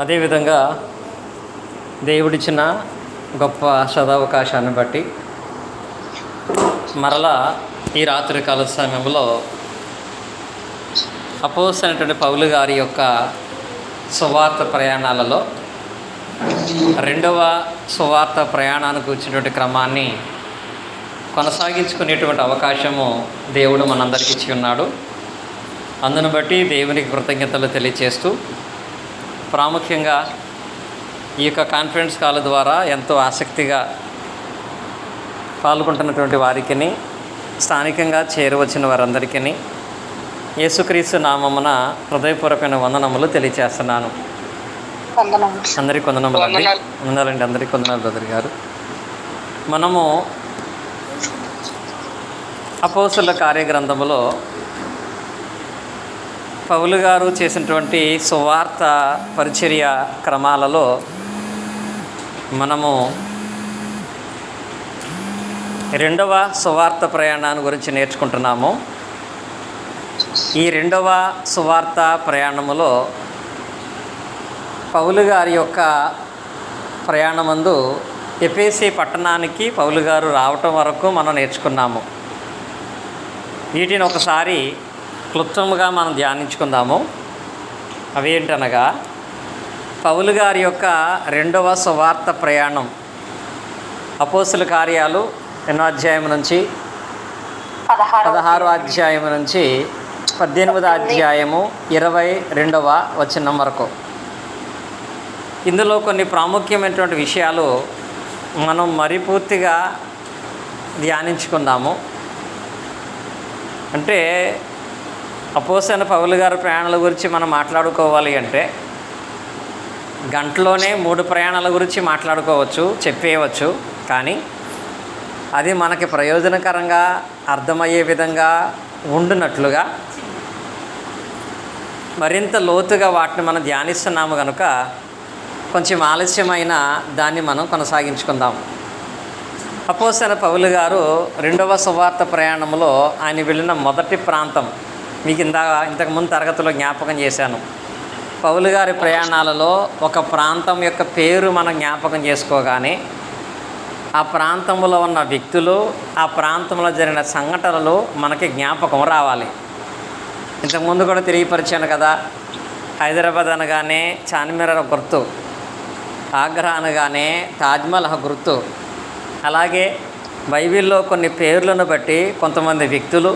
అదేవిధంగా దేవుడిచ్చిన గొప్ప సదవకాశాన్ని బట్టి మరలా ఈ రాత్రికాల సమయంలో అపోస్తలుడైనటువంటి పౌలు గారి యొక్క సువార్త ప్రయాణాలలో రెండవ సువార్త ప్రయాణానికి వచ్చినటువంటి క్రమాన్ని కొనసాగించుకునేటువంటి అవకాశము దేవుడు మనందరికీ ఇచ్చి ఉన్నాడు. అందును బట్టి దేవునికి కృతజ్ఞతలు తెలియచేస్తూ, ప్రాముఖ్యంగా ఈ యొక్క కాన్ఫరెన్స్ కాల్ ద్వారా ఎంతో ఆసక్తిగా పాల్గొంటున్నటువంటి వారికి, స్థానికంగా చేరవచ్చిన వారందరికీ యేసుక్రీస్తు నామమున హృదయపూర్వకమైన వందనములు తెలియచేస్తున్నాను. అందరికీ వందనములు అండి. వందనాలండి. అందరికీ వందనాలు బ్రదర్ గారు. మనము అపోస్తలుల కార్యగ్రంథములో పౌలు గారు చేసినటువంటి సువార్త పరిచర్య క్రమాలలో మనము రెండవ సువార్త ప్రయాణాన్ని గురించి నేర్చుకుంటున్నాము. ఈ రెండవ సువార్త ప్రయాణములో పౌలు గారి యొక్క ప్రయాణమందు ఎఫెసీ పట్టణానికి పౌలు గారు రావటం వరకు మనం నేర్చుకున్నాము. వీటిని ఒకసారి క్లుప్తంగా మనం ధ్యానించుకుందాము. అవేంటనగా, పౌలు గారి యొక్క రెండవ సువార్త ప్రయాణం అపోస్తలుల కార్యాలు ఎన్నో అధ్యాయం నుంచి 16వ అధ్యాయం నుంచి 18వ అధ్యాయము 22వ వచనం వరకు. ఇందులో కొన్ని ప్రాముఖ్యమైనటువంటి విషయాలు మనం మరి పూర్తిగా ధ్యానించుకుందాము. అంటే అపోస్తలుడైన పౌలు గారి ప్రయాణాల గురించి మనం మాట్లాడుకోవాలి అంటే గంటలోనే 3 ప్రయాణాల గురించి మాట్లాడుకోవచ్చు, చెప్పేయవచ్చు. కానీ అది మనకి ప్రయోజనకరంగా అర్థమయ్యే విధంగా ఉండునట్లుగా మరింత లోతుగా వాటిని మనం ధ్యానిస్తున్నాము కనుక కొంచెం ఆలస్యమైన దాన్ని మనం కొనసాగించుకుందాం. అపోస్తలుడైన పౌలు గారు రెండవ సువార్త ప్రయాణంలో ఆయన వెళ్ళిన మొదటి ప్రాంతం మీకు ఇంతకుముందు తరగతిలో జ్ఞాపకం చేశాను. పౌలు గారి ప్రయాణాలలో ఒక ప్రాంతం యొక్క పేరు మనం జ్ఞాపకం చేసుకోగానే ఆ ప్రాంతంలో ఉన్న వ్యక్తులు, ఆ ప్రాంతంలో జరిగిన సంఘటనలు మనకి జ్ఞాపకం రావాలి. ఇంతకుముందు కూడా తెలియపరిచాను కదా. హైదరాబాద్ అనగానే చార్మినార్ గుర్తు, ఆగ్రా అనగానే తాజ్మహల్ గుర్తు. అలాగే బైబిల్లో కొన్ని పేర్లను బట్టి కొంతమంది వ్యక్తులు,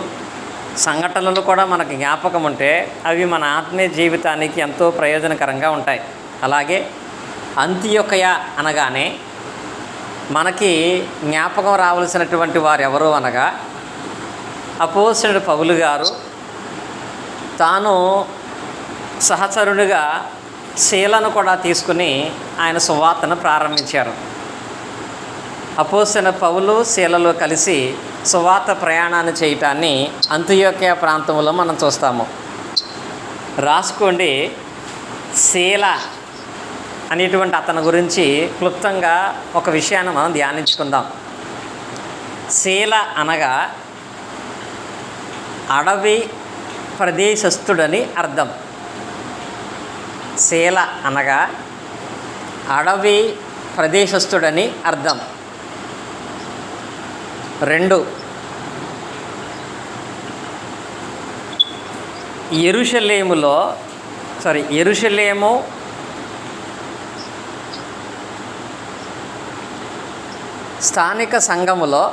సంఘటనలు కూడా మనకు జ్ఞాపకం ఉంటే అవి మన ఆత్మీయ జీవితానికి ఎంతో ప్రయోజనకరంగా ఉంటాయి. అలాగే అంతియొకయ అనగానే మనకి జ్ఞాపకం రావాల్సినటువంటి వారు ఎవరు అనగా అపోస్తలుడు పౌలు గారు తాను సహచరుడిగా శీలను కూడా తీసుకుని ఆయన సువార్తను ప్రారంభించారు. అపోస్తలుడైన పౌలు శీలలో కలిసి సువార్త ప్రయాణాన్ని చేయటాన్ని అంతియొకయ ప్రాంతంలో మనం చూస్తాము. రాసుకోండి. శీల అనేటువంటి అతని గురించి క్లుప్తంగా ఒక విషయాన్ని మనం ధ్యానించుకుందాం. శీల అనగా అడవి ప్రదేశస్థుడని అర్థం. శీల అనగా అడవి ప్రదేశస్థుడని అర్థం. 2, యెరూషలేము స్థానిక సంఘములో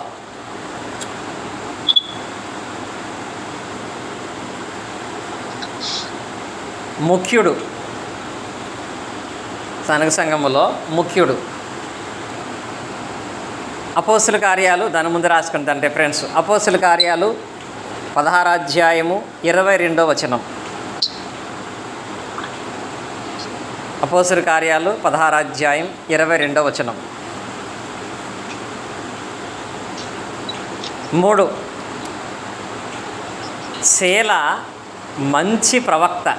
ముఖ్యుడు. స్థానిక సంఘములో ముఖ్యుడు. అపోస్తలుల కార్యాలు దాని ముందు రాసుకుంటే ఫ్రెండ్స్, అపోస్తలుల కార్యాలు 16వ అధ్యాయము 22వ వచనం. అపోస్తలుల కార్యాలు 16వ అధ్యాయం 22వ వచనం. 3, శీల మంచి ప్రవక్త.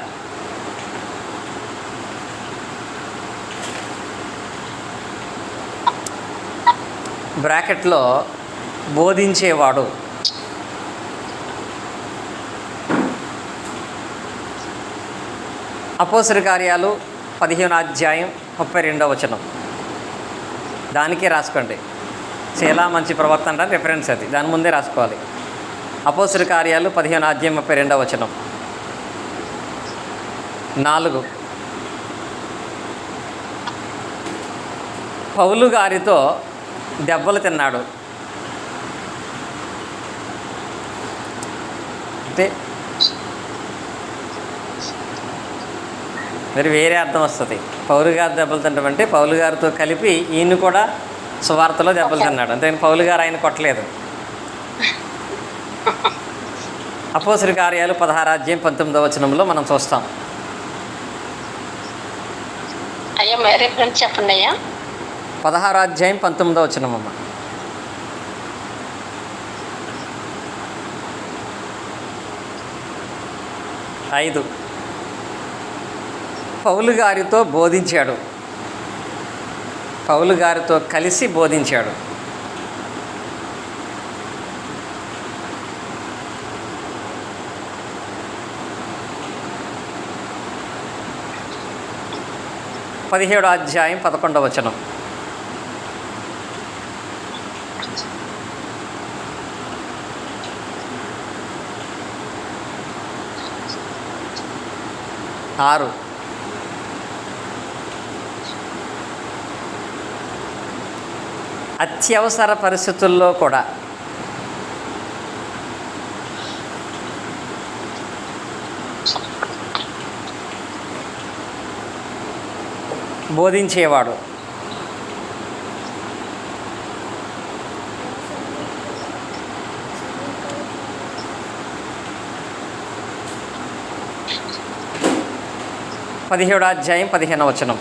బ్రాకెట్లో బోధించేవాడు. అపోస్తలుల కార్యాలు 15వ అధ్యాయం 32వ వచనం. దానికే రాసుకోండి. శీలా మంచి ప్రవర్తన అంటే రిఫరెన్స్ అది, దాని ముందే రాసుకోవాలి. అపోస్తలుల కార్యాలు 15వ అధ్యాయం 32వ వచనం. 4 పౌలు గారితో దెబ్బలు తిన్నాడు అంటే మరి వేరే అర్థం వస్తుంది. పౌలు గారు దెబ్బలు తినడం అంటే పౌలు గారితో కలిపి ఈయన కూడా సువార్తలో దెబ్బలు తిన్నాడు. అంతే పౌలు గారు ఆయన కొట్టలేదు. అపోస్తలుల కార్యాలు 16వ అధ్యాయం 19వ వచనంలో మనం చూస్తాం. అయ్యా రిఫరెన్స్ చెప్పండి అయ్యా. 16వ అధ్యాయం 19వ వచనం అమ్మ. 5 పౌలు గారితో బోధించాడు, పౌలు గారితో కలిసి బోధించాడు. పదిహేడో అధ్యాయం 11వ వచనం. ఆరు అత్యవసర పరిస్థితుల్లో కూడా బోధించేవాడు. పదిహేడో అధ్యాయం 15వ వచనం.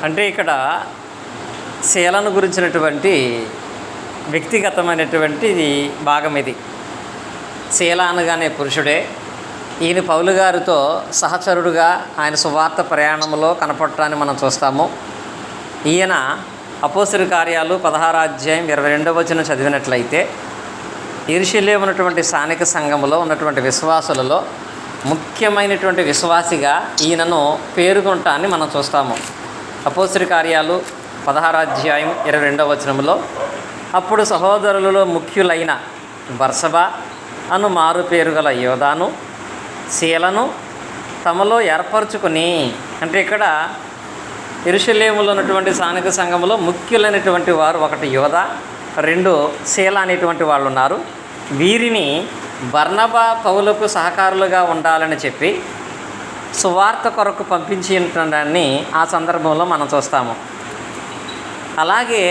అంటే ఇక్కడ శీలను గురించినటువంటి వ్యక్తిగతమైనటువంటి భాగం ఇది. శీల అనగానే పురుషుడే. ఈయన పౌలు గారితో సహచరుడుగా ఆయన సువార్త ప్రయాణంలో కనపడటాన్ని మనం చూస్తాము. ఈయన అపోస్తలుల కార్యాలు 16వ అధ్యాయం 22వ వచనం చదివినట్లయితే యెరూషలేములో ఉన్నటువంటి స్థానిక సంఘములో ఉన్నటువంటి విశ్వాసులలో ముఖ్యమైనటువంటి విశ్వాసిగా ఈయనను పేర్కొనటాన్ని మనం చూస్తాము. అపోస్తలుల కార్యాలు 16వ అధ్యాయం 22వ వచనంలో అప్పుడు సహోదరులలో ముఖ్యులైన బర్సబా అను మారు పేరు గల యోదాను శీలను తమలో ఏర్పరచుకుని, అంటే ఇక్కడ యెరూషలేములో ఉన్నటువంటి స్థానిక సంఘంలో ముఖ్యులైనటువంటి వారు ఒకటి యోధ, 2 శీల అనేటువంటి వాళ్ళు ఉన్నారు. వీరిని బర్నబా పౌలకు సహకారులుగా ఉండాలని చెప్పి సువార్త కొరకు పంపించినదాన్ని ఆ సందర్భంలో మనం చూస్తాము. అలాగే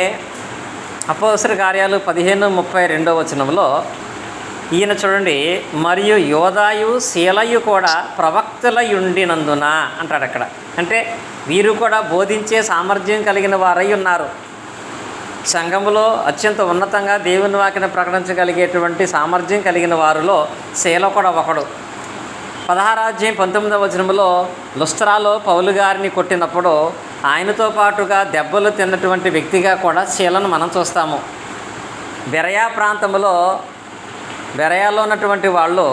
అపోస్తలుల కార్యాలు 15:32వ వచనంలో ఈయన చూడండి, మరియు యోదాయు శీలయు కూడా ప్రవక్తలయుండినందున అంటాడు అక్కడ. అంటే వీరు కూడా బోధించే సామర్థ్యం కలిగిన వారై ఉన్నారు. సంఘములో అత్యంత ఉన్నతంగా దేవుని వాక్యను ప్రకటించగలిగేటువంటి సామర్థ్యం కలిగిన వారిలో శీల కూడా ఒకడు. 16వ అధ్యాయం 19వ వచనంలో లుస్త్రాలో పౌలు గారిని కొట్టినప్పుడు ఆయనతో పాటుగా దెబ్బలు తిన్నటువంటి వ్యక్తిగా కూడా శీలను మనం చూస్తాము. బెరయాలో ఉన్నటువంటి వాళ్ళు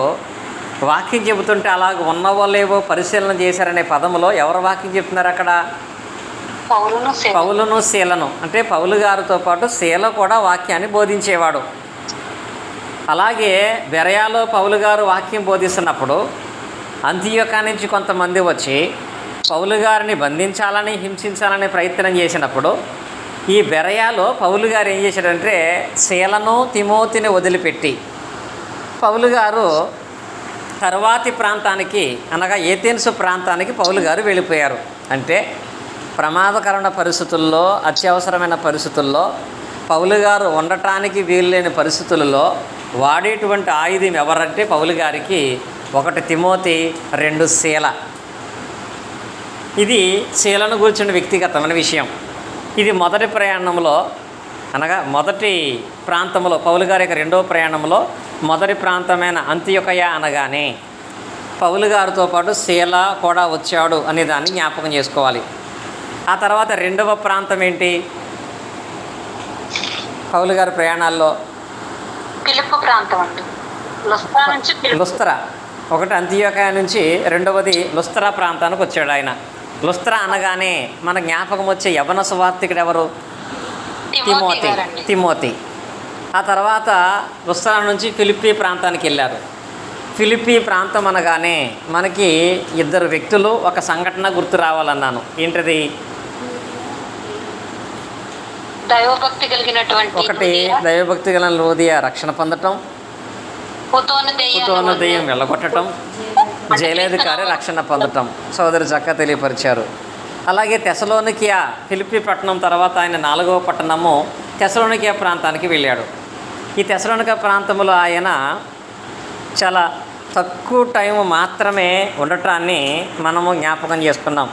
వాక్యం చెబుతుంటే అలాగ ఉన్నవో లేవో పరిశీలన చేశారనే పదములో ఎవరు వాక్యం చెప్తున్నారు అక్కడ? పౌలును శీలను. అంటే పౌలు గారితో పాటు శీల కూడా వాక్యాన్ని బోధించేవాడు. అలాగే బెరయాలో పౌలు గారు వాక్యం బోధిస్తున్నప్పుడు అంతియోకా నుంచి కొంతమంది వచ్చి పౌలు గారిని బంధించాలని హింసించాలని ప్రయత్నం చేసినప్పుడు ఈ బెరయాలో పౌలు గారు ఏం చేశాడంటే శీలను తిమోతిని వదిలిపెట్టి పౌలు గారు తర్వాతి ప్రాంతానికి అనగా ఏథెన్సు ప్రాంతానికి పౌలు గారు వెళ్ళిపోయారు. అంటే ప్రమాదకరమైన పరిస్థితుల్లో, అత్యవసరమైన పరిస్థితుల్లో, పౌలు గారు ఉండటానికి వీల్లేని పరిస్థితులలో వాడేటువంటి ఆయుధం ఎవరంటే పౌలు గారికి 1 తిమోతి, 2 శీల. ఇది శీలను గురించిన వ్యక్తిగతమైన విషయం. ఇది మొదటి ప్రయాణంలో అనగా మొదటి ప్రాంతంలో పౌలు గారి యొక్క 2వ ప్రయాణంలో మొదటి ప్రాంతమైన అంతియోకయ అనగానే పౌలు గారితో పాటు శీల కూడా వచ్చాడు అనే దాన్ని జ్ఞాపకం చేసుకోవాలి. ఆ తర్వాత 2వ ప్రాంతం ఏంటి? పౌలు గారి ప్రయాణాల్లో పిలుపు ప్రాంతం అండి. లుస్త్రా నుంచి లుస్త్రా, ఒకటి అంతియోకయ నుంచి, రెండవది లుస్త్రా ప్రాంతానికి వచ్చాడు ఆయన. లుస్త్రా అనగానే మన జ్ఞాపకం వచ్చే యవన సువార్తికుడు ఎవరు? తిమోతి. తిమోతి. ఆ తర్వాత లుస్త్రా నుంచి ఫిలిప్పీ ప్రాంతానికి వెళ్ళారు. ఫిలిప్పీ ప్రాంతం అనగానే మనకి ఇద్దరు వ్యక్తులు, ఒక సంఘటన గుర్తు రావాలన్నాను. ఏంటిది? దైవభక్తి కలిగినటువంటి ఒకటి దైవభక్తి కలిగిన లోదియా రక్షణ పొందటం, పుతోను దెయ్యం వెళ్ళగొట్టడం, జయలేధికారి రక్షణ పొందటం సోదరు చక్క తెలియపరిచారు. అలాగే తెసలోనికియా, ఫిలిప్పీ పట్టణం తర్వాత ఆయన 4వ పట్టణము తెసలోనికియా ప్రాంతానికి వెళ్ళాడు. ఈ తెసలోనికియా ప్రాంతంలో ఆయన చాలా తక్కువ టైం మాత్రమే ఉండటాన్ని మనము జ్ఞాపకం చేసుకున్నాం.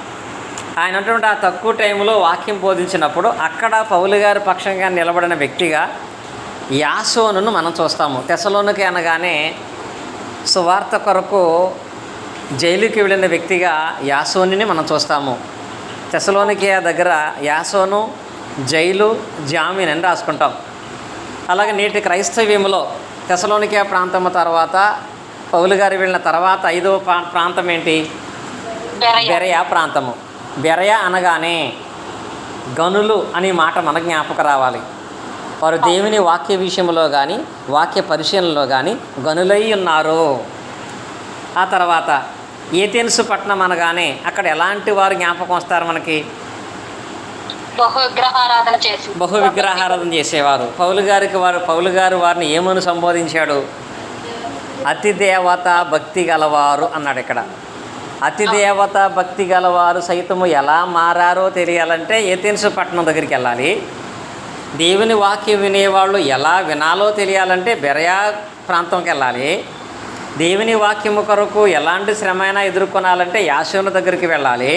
ఆయన అటువంటి ఆ తక్కువ టైంలో వాక్యం బోధించినప్పుడు అక్కడ పౌలు గారి పక్షంగా నిలబడిన వ్యక్తిగా యాసోనును మనం చూస్తాము. తెసలోనికి అనగానే సువార్త కొరకు జైలుకి వెళ్ళిన వ్యక్తిగా యాసోనిని మనం చూస్తాము. తెసలోనికియా దగ్గర యాసోను, జైలు, జామీన్ అని రాసుకుంటాం. అలాగే నేటి క్రైస్తవ్యంలో తెసలోనికియా ప్రాంతం తర్వాత పౌలు గారు వెళ్ళిన తర్వాత 5వ ప్రాంతం ఏంటి? బెరయా ప్రాంతము. బెరయా అనగానే గనులు అనే మాట మన జ్ఞాపకం రావాలి. వారు దేవుని వాక్య విషయంలో కానీ వాక్య పరిశీలనలో కానీ గనులై ఉన్నారు. ఆ తర్వాత ఏథెన్సు పట్టణం అనగానే అక్కడ ఎలాంటి వారు జ్ఞాపకం వస్తారు మనకి? బహు విగ్రహారాధన చేసేవారు. పౌలు గారు వారిని ఏమని సంబోధించాడు? అతి దేవత భక్తి గలవారు అన్నాడు. ఇక్కడ అతి దేవత భక్తి గలవారు సైతము ఎలా మారారో తెలియాలంటే ఏథెన్సు పట్టణం దగ్గరికి వెళ్ళాలి. దేవుని వాక్యం వినేవాళ్ళు ఎలా వినాలో తెలియాలంటే బెరయా ప్రాంతంకి వెళ్ళాలి. దేవుని వాక్యము కొరకు ఎలాంటి శ్రమైనా ఎదుర్కొనాలంటే యాసోను దగ్గరికి వెళ్ళాలి.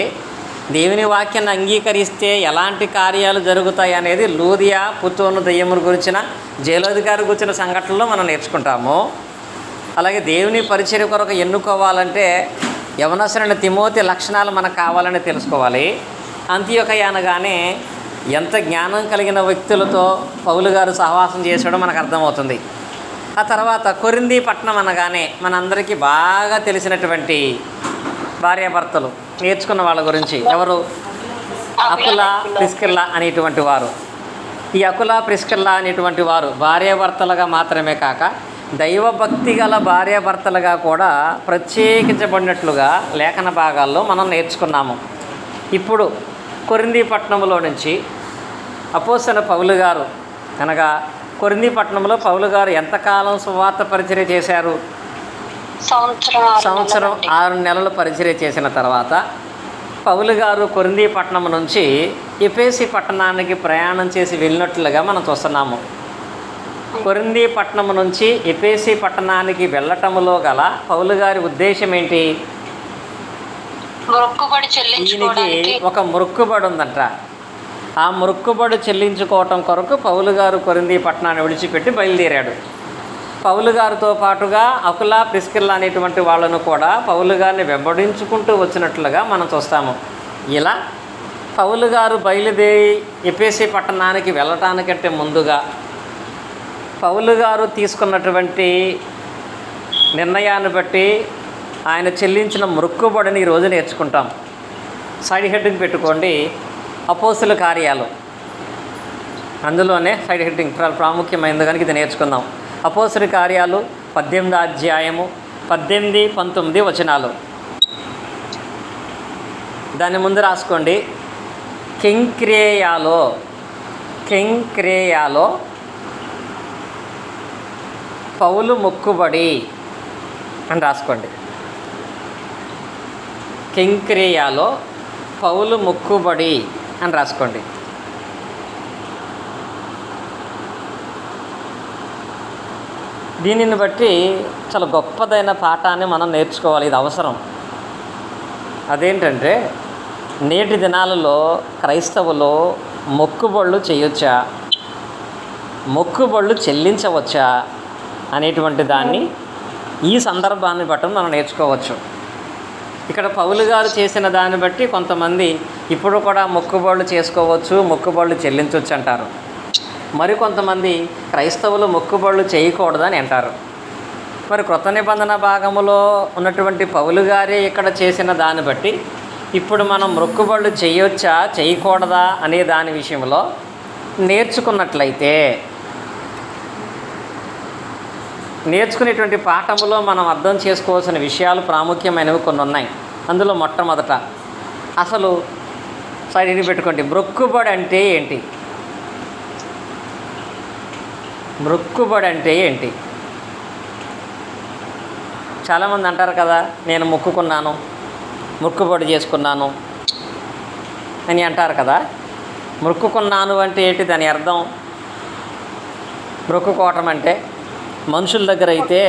దేవుని వాక్యాన్ని అంగీకరిస్తే ఎలాంటి కార్యాలు జరుగుతాయి అనేది లూదియా, పుతోను దెయ్యమును గురించిన, జయలోధికారి గురించిన సంఘటనలో మనం నేర్చుకుంటాము. అలాగే దేవుని పరిచర్య కొరకు ఎన్నుకోవాలంటే యవనస్తులైన తిమోతి లక్షణాలు మనకు కావాలని తెలుసుకోవాలి. అంతియోకయ అనగానే ఎంత జ్ఞానం కలిగిన వ్యక్తులతో పౌలు గారు సహవాసం చేసాడో మనకు అర్థమవుతుంది. ఆ తర్వాత కొరింథీ పట్టణం అనగానే మనందరికీ బాగా తెలిసినటువంటి భార్యాభర్తలు నేర్చుకున్న వాళ్ళ గురించి ఎవరు? అకులా, ప్రిస్కిల్లా అనేటువంటి వారు. ఈ అకులా, ప్రిస్కిల్లా అనేటువంటి వారు భార్యాభర్తలుగా మాత్రమే కాక దైవభక్తి గల భార్యాభర్తలుగా కూడా ప్రత్యేకించబడినట్లుగా లేఖన భాగాల్లో మనం నేర్చుకున్నాము. ఇప్పుడు కొరింథీ పట్టణంలో నుంచి అపోస్తలుడైన పౌలు గారు అనగా కొరింథీ పట్టణంలో పౌలు గారు ఎంతకాలం సువార్త పరిచర్య చేశారు? సంవత్సరం 6 నెలలు పరిచర్య చేసిన తర్వాత పౌలు గారు కొరింథీ పట్టణం నుంచి ఎఫెసీ పట్టణానికి ప్రయాణం చేసి వెళ్ళినట్లుగా మనం చూస్తున్నాము. కొరింథీ పట్టణం నుంచి ఎఫెసీ పట్టణానికి వెళ్ళటములో గల పౌలు గారి ఉద్దేశం ఏంటి? ఈయనకి ఒక మొక్కుబడి ఉందంట. ఆ మొక్కుబడి చెల్లించుకోవటం కొరకు పౌలు గారు కొరింథీ పట్టణాన్ని విడిచిపెట్టి బయలుదేరాడు. పౌలు గారితో పాటుగా అకులా, ప్రిస్కిల్లా అనేటువంటి వాళ్ళను కూడా పౌలు గారిని వెంబడించుకుంటూ వచ్చినట్లుగా మనం చూస్తాము. ఇలా పౌలు గారు బయలుదేరి ఎఫెసీ పట్టణానికి వెళ్ళటానికంటే ముందుగా పౌలు గారు తీసుకున్నటువంటి నిర్ణయాన్ని బట్టి ఆయన చెల్లించిన మొక్కుబడిని ఈరోజు నేర్చుకుంటాం. సైడ్ హెడ్డింగ్ పెట్టుకోండి, అపోస్తుల కార్యాలు. అందులోనే సైడ్ హెడ్డింగ్ ప్రాముఖ్యమైనది కనుక ఇది నేర్చుకుందాం. అపోస్తుల కార్యాలు 18వ అధ్యాయము 18, 19 వచనాలు. దాని ముందు రాసుకోండి. కెంక్రేయాలో పౌలు మొక్కుబడి అని రాసుకోండి. కెంక్రేయాలో పౌలు మొక్కుబడి అని రాసుకోండి. దీనిని బట్టి చాలా గొప్పదైన పాఠాన్ని మనం నేర్చుకోవాలి. ఇది అవసరం. అదేంటంటే నేటి దినాలలో క్రైస్తవులు మొక్కుబళ్ళు చేయొచ్చా, మొక్కుబళ్ళు చెల్లించవచ్చా అనేటువంటి దాన్ని ఈ సందర్భాన్ని బట్టి మనం నేర్చుకోవచ్చు. ఇక్కడ పౌలు గారు చేసిన దాన్ని బట్టి కొంతమంది ఇప్పుడు కూడా మొక్కుబళ్ళు చేసుకోవచ్చు, మొక్కుబళ్ళు చెల్లించవచ్చు అంటారు. మరికొంతమంది క్రైస్తవులు మొక్కుబడులు చేయకూడదని అంటారు. మరి క్రొత్త నిబంధన భాగములో ఉన్నటువంటి పౌలు గారే ఇక్కడ చేసిన దాన్ని బట్టి ఇప్పుడు మనం మొక్కుబడులు చేయొచ్చా చేయకూడదా అనే దాని విషయంలో నేర్చుకునేటువంటి పాఠములో మనం అర్థం చేసుకోవాల్సిన విషయాలు ప్రాముఖ్యమైనవి కొన్ని ఉన్నాయి. అందులో మొట్టమొదట అసలు సైడ్ పెట్టుకోండి, మొక్కుబడి అంటే ఏంటి? మొక్కుబడి అంటే ఏంటి? చాలామంది అంటారు కదా, నేను మొక్కుకున్నాను, మొక్కుబడి చేసుకున్నాను అని అంటారు కదా. మొక్కుకున్నాను అంటే ఏంటి? దాని అర్థం మొక్కుకోవటం అంటే మనుషుల దగ్గర అయితే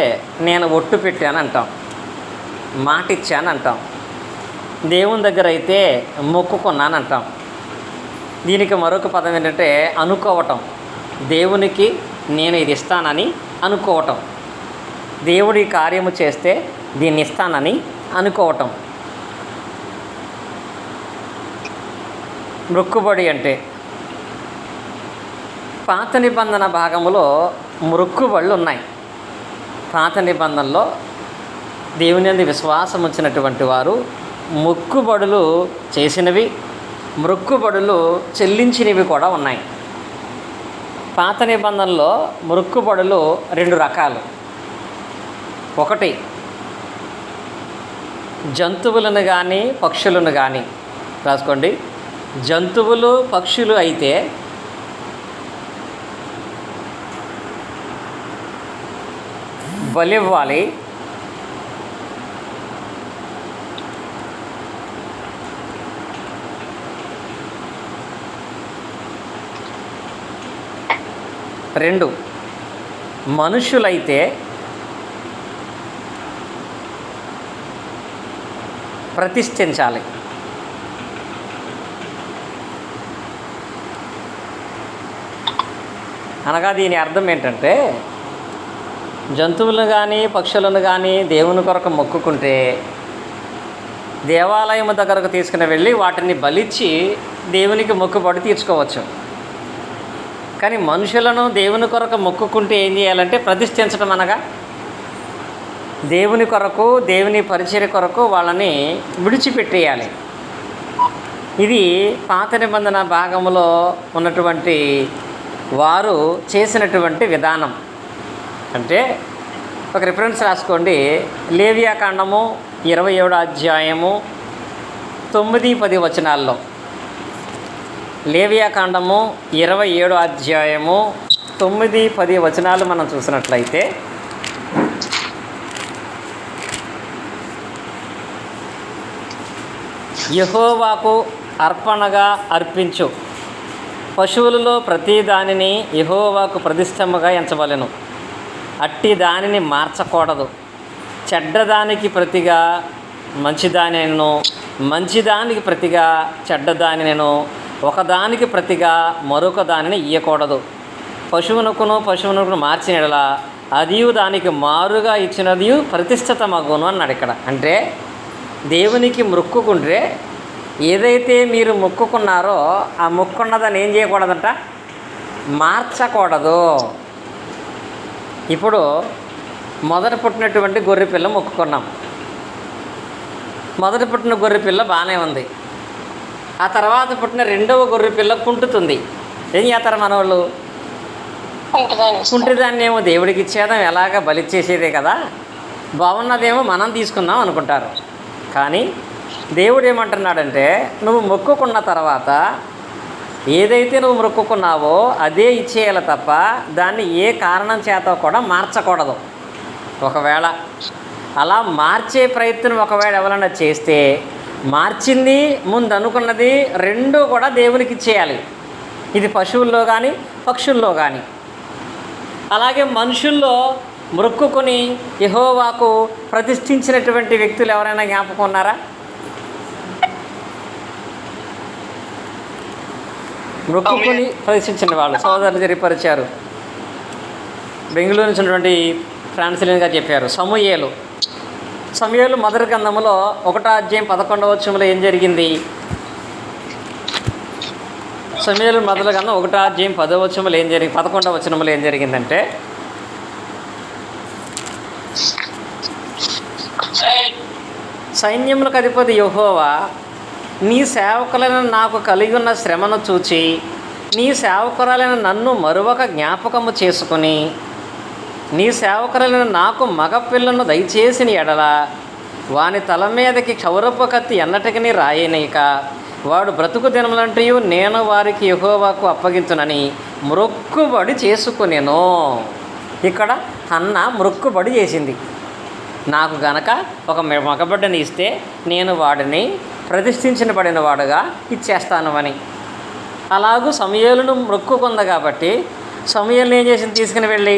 నేను ఒట్టు పెట్టాను అంటాం, మాట ఇచ్చాను అంటాం. దేవుని దగ్గర అయితే మొక్కుకున్నాను అంటాం. దీనికి మరొక పదం ఏంటంటే అనుకోవటం. దేవునికి నేను ఇది ఇస్తానని అనుకోవటం, దేవుడి కార్యము చేస్తే దీన్ని ఇస్తానని అనుకోవటం. మొక్కుబడి అంటే పాత నిబంధన భాగములో మొక్కుబడులు ఉన్నాయి. పాత నిబంధనలో దేవుని యందు విశ్వాసం ఉంచినటువంటి వారు మొక్కుబడులు చేసినవి, మొక్కుబడులు చెల్లించినవి కూడా ఉన్నాయి. పాత నిబంధనలో మొక్కుబడులు 2 రకాలు. ఒకటి, జంతువులను కానీ పక్షులను కానీ, రాసుకోండి, జంతువులు పక్షులు అయితే బలివ్వాలి. రెండు, మనుషులైతే ప్రతిష్ఠించాలి. అనగా దీని అర్థం ఏంటంటే, జంతువులను కానీ పక్షులను కానీ దేవుని కొరకు మొక్కుకుంటే దేవాలయం దగ్గరకు తీసుకుని వెళ్ళి వాటిని బలిచ్చి దేవునికి మొక్కుబడి తీర్చుకోవచ్చు. కానీ మనుషులను దేవుని కొరకు మొక్కుకుంటే ఏం చేయాలంటే ప్రతిష్ఠించడం, అనగా దేవుని కొరకు, దేవుని పరిచర్య కొరకు వాళ్ళని విడిచిపెట్టేయాలి. ఇది పాత నిబంధన భాగంలో ఉన్నటువంటి వారు చేసినటువంటి విధానం. అంటే ఒక రిఫరెన్స్ రాసుకోండి, లేవియాకాండము 27వ అధ్యాయము 9-10 వచనాల్లో, లేవియాకాండము 27వ అధ్యాయము 9-10 వచనాలు మనం చూసినట్లయితే, యెహోవాకు అర్పణగా అర్పించు పశువులలో ప్రతి దానిని యెహోవాకు ప్రతిష్టముగా ఎంచవలెను. అట్టి దానిని మార్చకూడదు. చెడ్డదానికి ప్రతిగా మంచిదానినను, మంచిదానికి ప్రతిగా చెడ్డదానినను, ఒకదానికి ప్రతిగా మరొక దానిని ఇయ్యకూడదు. పశువునకును మార్చిన యెడల అదియు దానికి మారుగా ఇచ్చినది ప్రతిష్ఠితమగును అన్నాడు ఇక్కడ. అంటే దేవునికి మొక్కుకుంటే ఏదైతే మీరు మొక్కుకున్నారో ఆ మొక్కున్నదాన్ని ఏం చేయకూడదంట, మార్చకూడదు. ఇప్పుడు మొదట పుట్టినటువంటి గొర్రెపిల్ల మొక్కుకున్నాం. మొదట పుట్టిన గొర్రెపిల్ల బాగానే ఉంది. ఆ తర్వాత పుట్టిన రెండవ గొర్రెపిల్ల కుంటుతుంది. ఏం చేస్తారు మన వాళ్ళు? కుంటిదాన్ని ఏమో దేవుడికి ఇచ్చేదాం, ఎలాగ బలిచ్చేసేదే కదా, బాగున్నదేమో మనం తీసుకుందాం అనుకుంటారు. కానీ దేవుడు ఏమంటున్నాడంటే, నువ్వు మొక్కుకున్న తర్వాత ఏదైతే నువ్వు మొక్కుకున్నావో అదే ఇచ్చేయాలి తప్ప దాన్ని ఏ కారణం చేత కూడా మార్చకూడదు. ఒకవేళ అలా మార్చే ప్రయత్నం ఒకవేళ ఎవరైనా చేస్తే, మార్చింది ముందు అనుకున్నది రెండూ కూడా దేవునికి ఇచ్చేయాలి. ఇది పశువుల్లో కానీ పక్షుల్లో కానీ. అలాగే మనుషుల్లో మొక్కుకొని యెహోవాకు ప్రతిష్ఠించినటువంటి వ్యక్తులు ఎవరైనా జ్ఞాపకం ఉన్నారా? మొక్కుకొని ప్రదర్శించిన వాళ్ళు సోదరులు జరిపరిచారు. బెంగళూరు నుంచి ఉన్నటువంటి ఫ్రాన్సిలిన్ గారు చెప్పారు. సమూయేలు మొదటి గ్రంథములో 1వ అధ్యాయం 11వ వచనంలో ఏం జరిగింది? సమూయేలు మొదలు కన్నా 1వ అధ్యాయం 10వ వచనంలో ఏం జరిగింది, 11వ వచనంలో ఏం జరిగిందంటే, సైన్యములకు అధిపతి యెహోవా నీ సేవకులైన నాకు కలిగి ఉన్న శ్రమను చూచి నీ సేవకురాలైన నన్ను మరొక జ్ఞాపకము చేసుకుని నీ సేవకురాలైన నాకు మగపిల్లను దయచేసిన ఎడల వాని తల మీదకి క్షౌరపు కత్తి ఎన్నటికీ రాయనీక వాడు బ్రతుకు దినములంటూ నేను వారికి యెహోవాకు అప్పగించునని మ్రొక్కుబడి చేసుకునేను. ఇక్కడ హన్న మ్రొక్కుబడి చేసింది. నాకు గనక ఒక మగబిడ్డని ఇస్తే నేను వాడిని ప్రతిష్ఠించబడిన వాడుగా ఇచ్చేస్తాను అని. అలాగూ సమూయేలును మ్రొక్కుకుంది కాబట్టి సమూయేలును ఏం చేసింది, తీసుకుని వెళ్ళి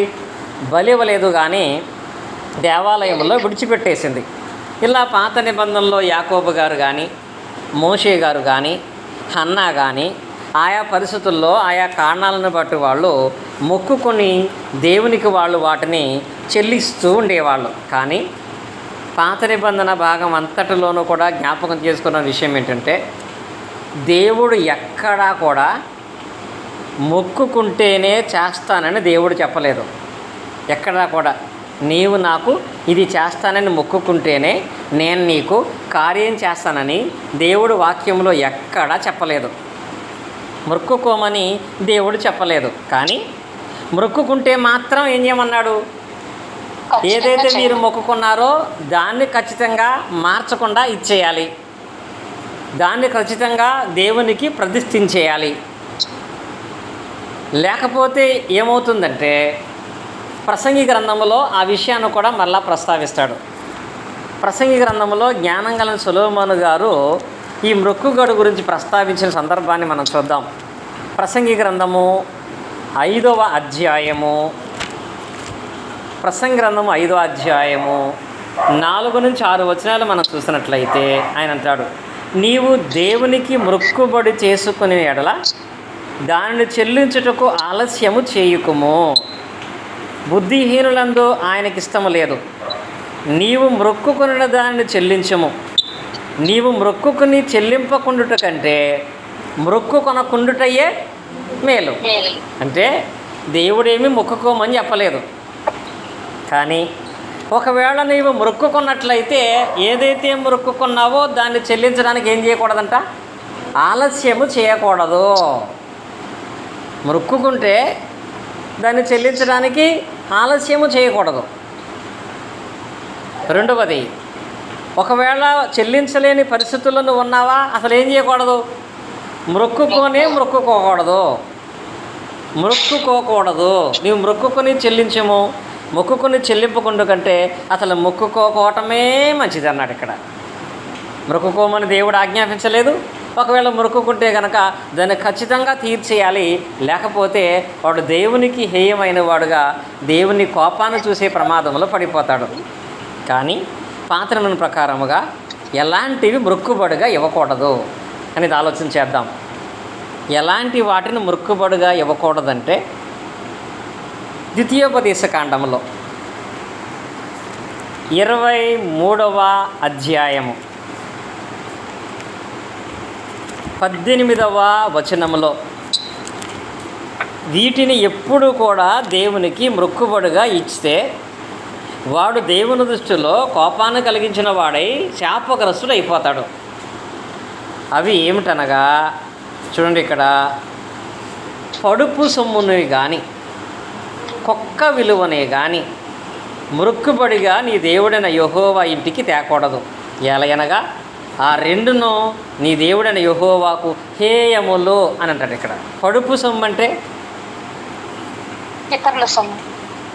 బలి ఇవ్వలేదు కానీ దేవాలయంలో విడిచిపెట్టేసింది. ఇలా పాత నిబంధనలో యాకోబు గారు కానీ మోషే గారు కానీ హన్నా కానీ ఆయా పరిస్థితుల్లో ఆయా కారణాలను బట్టి వాళ్ళు మొక్కుకొని దేవునికి వాళ్ళు వాటిని చెల్లిస్తూ ఉండేవాళ్ళు. కానీ పాత నిబంధన భాగం అంతటిలోనూ కూడా జ్ఞాపకం చేసుకున్న విషయం ఏంటంటే, దేవుడు ఎక్కడా కూడా మొక్కుకుంటేనే చేస్తానని దేవుడు చెప్పలేదు. ఎక్కడా కూడా నీవు నాకు ఇది చేస్తానని మొక్కుకుంటేనే నేను నీకు కార్యం చేస్తానని దేవుడు వాక్యంలో ఎక్కడా చెప్పలేదు. మొక్కుకోమని దేవుడు చెప్పలేదు. కానీ మొక్కుకుంటే మాత్రం ఏం చేయమన్నాడు, ఏదైతే మీరు మొక్కుకున్నారో దాన్ని ఖచ్చితంగా మార్చకుండా ఇచ్చేయాలి, దాన్ని ఖచ్చితంగా దేవునికి ప్రతిష్ఠించేయాలి. లేకపోతే ఏమవుతుందంటే ప్రసంగి గ్రంథంలో ఆ విషయాన్ని కూడా మళ్ళా ప్రస్తావిస్తాడు. ప్రసంగి గ్రంథంలో జ్ఞానం గల సొలొమోను గారు ఈ మ్రొక్కుబడి గురించి ప్రస్తావించిన సందర్భాన్ని మనం చూద్దాం. ప్రసంగి గ్రంథము 5వ అధ్యాయము, ప్రసంగి గ్రంథము 5వ అధ్యాయము 4 నుంచి 6 వచనాలు మనం చూసినట్లయితే ఆయన అంటాడు, నీవు దేవునికి మ్రొక్కుబడి చేసుకునే ఎడల దానిని చెల్లించుటకు ఆలస్యము చేయుకుము. బుద్ధిహీనులందు ఆయనకి ఇష్టము లేదు. నీవు మ్రొక్కుకున్న దానిని చెల్లించము. నీవు మ్రొక్కుకుని చెల్లింపకుండుట కంటే మ్రొక్కుకొనకుండుటయే మేలు. అంటే దేవుడేమీ మొక్కుకోమని చెప్పలేదు. కానీ ఒకవేళ నీవు మొక్కుకున్నట్లయితే ఏదైతే మొక్కుకున్నావో దాన్ని చెల్లించడానికి ఏం చేయకూడదంట, ఆలస్యము చేయకూడదు. మొక్కుకుంటే దాన్ని చెల్లించడానికి ఆలస్యము చేయకూడదు. రెండవది, ఒకవేళ చెల్లించలేని పరిస్థితుల్లో నువ్వు ఉన్నావా, అసలు ఏం చేయకూడదు, మొక్కుకోకూడదు. నీవు మొక్కుకొని చెల్లించము. మొక్కుకొని చెల్లింపకుండా కంటే అసలు మొక్కుకోవటమే మంచిది అన్నాడు. ఇక్కడ మొక్కుకోమని దేవుడు ఆజ్ఞాపించలేదు. ఒకవేళ మొక్కుకుంటే కనుక దాన్ని ఖచ్చితంగా తీర్చేయాలి. లేకపోతే వాడు దేవునికి హేయమైన వాడుగా దేవుని కోపాన్ని చూసే ప్రమాదంలో పడిపోతాడు. కానీ పాత నిబంధన ప్రకారముగా ఎలాంటివి మొక్కుబడిగా ఇవ్వకూడదు అనేది ఆలోచన చేద్దాం. ఎలాంటి వాటిని మొక్కుబడిగా ఇవ్వకూడదంటే, ద్వితీయోపదేశ కాండంలో 23వ అధ్యాయము 18వ వచనంలో వీటిని ఎప్పుడు కూడా దేవునికి మొక్కుబడిగా ఇస్తే వాడు దేవుని దృష్టిలో కోపాన్ని కలిగించిన వాడై శాపగ్రస్తుడు అయిపోతాడు. అవి ఏమిటనగా చూడండి, ఇక్కడ పడుపు సొమ్ముని కానీ కుక్క విలువనే కానీ మొక్కుబడిగా నీ దేవుడైన యెహోవా ఇంటికి తేకూడదు. ఎలయనగా ఆ రెండును నీ దేవుడైన యెహోవాకు హేయములు అని అంటాడు. ఇక్కడ పడుపు సొమ్ము అంటే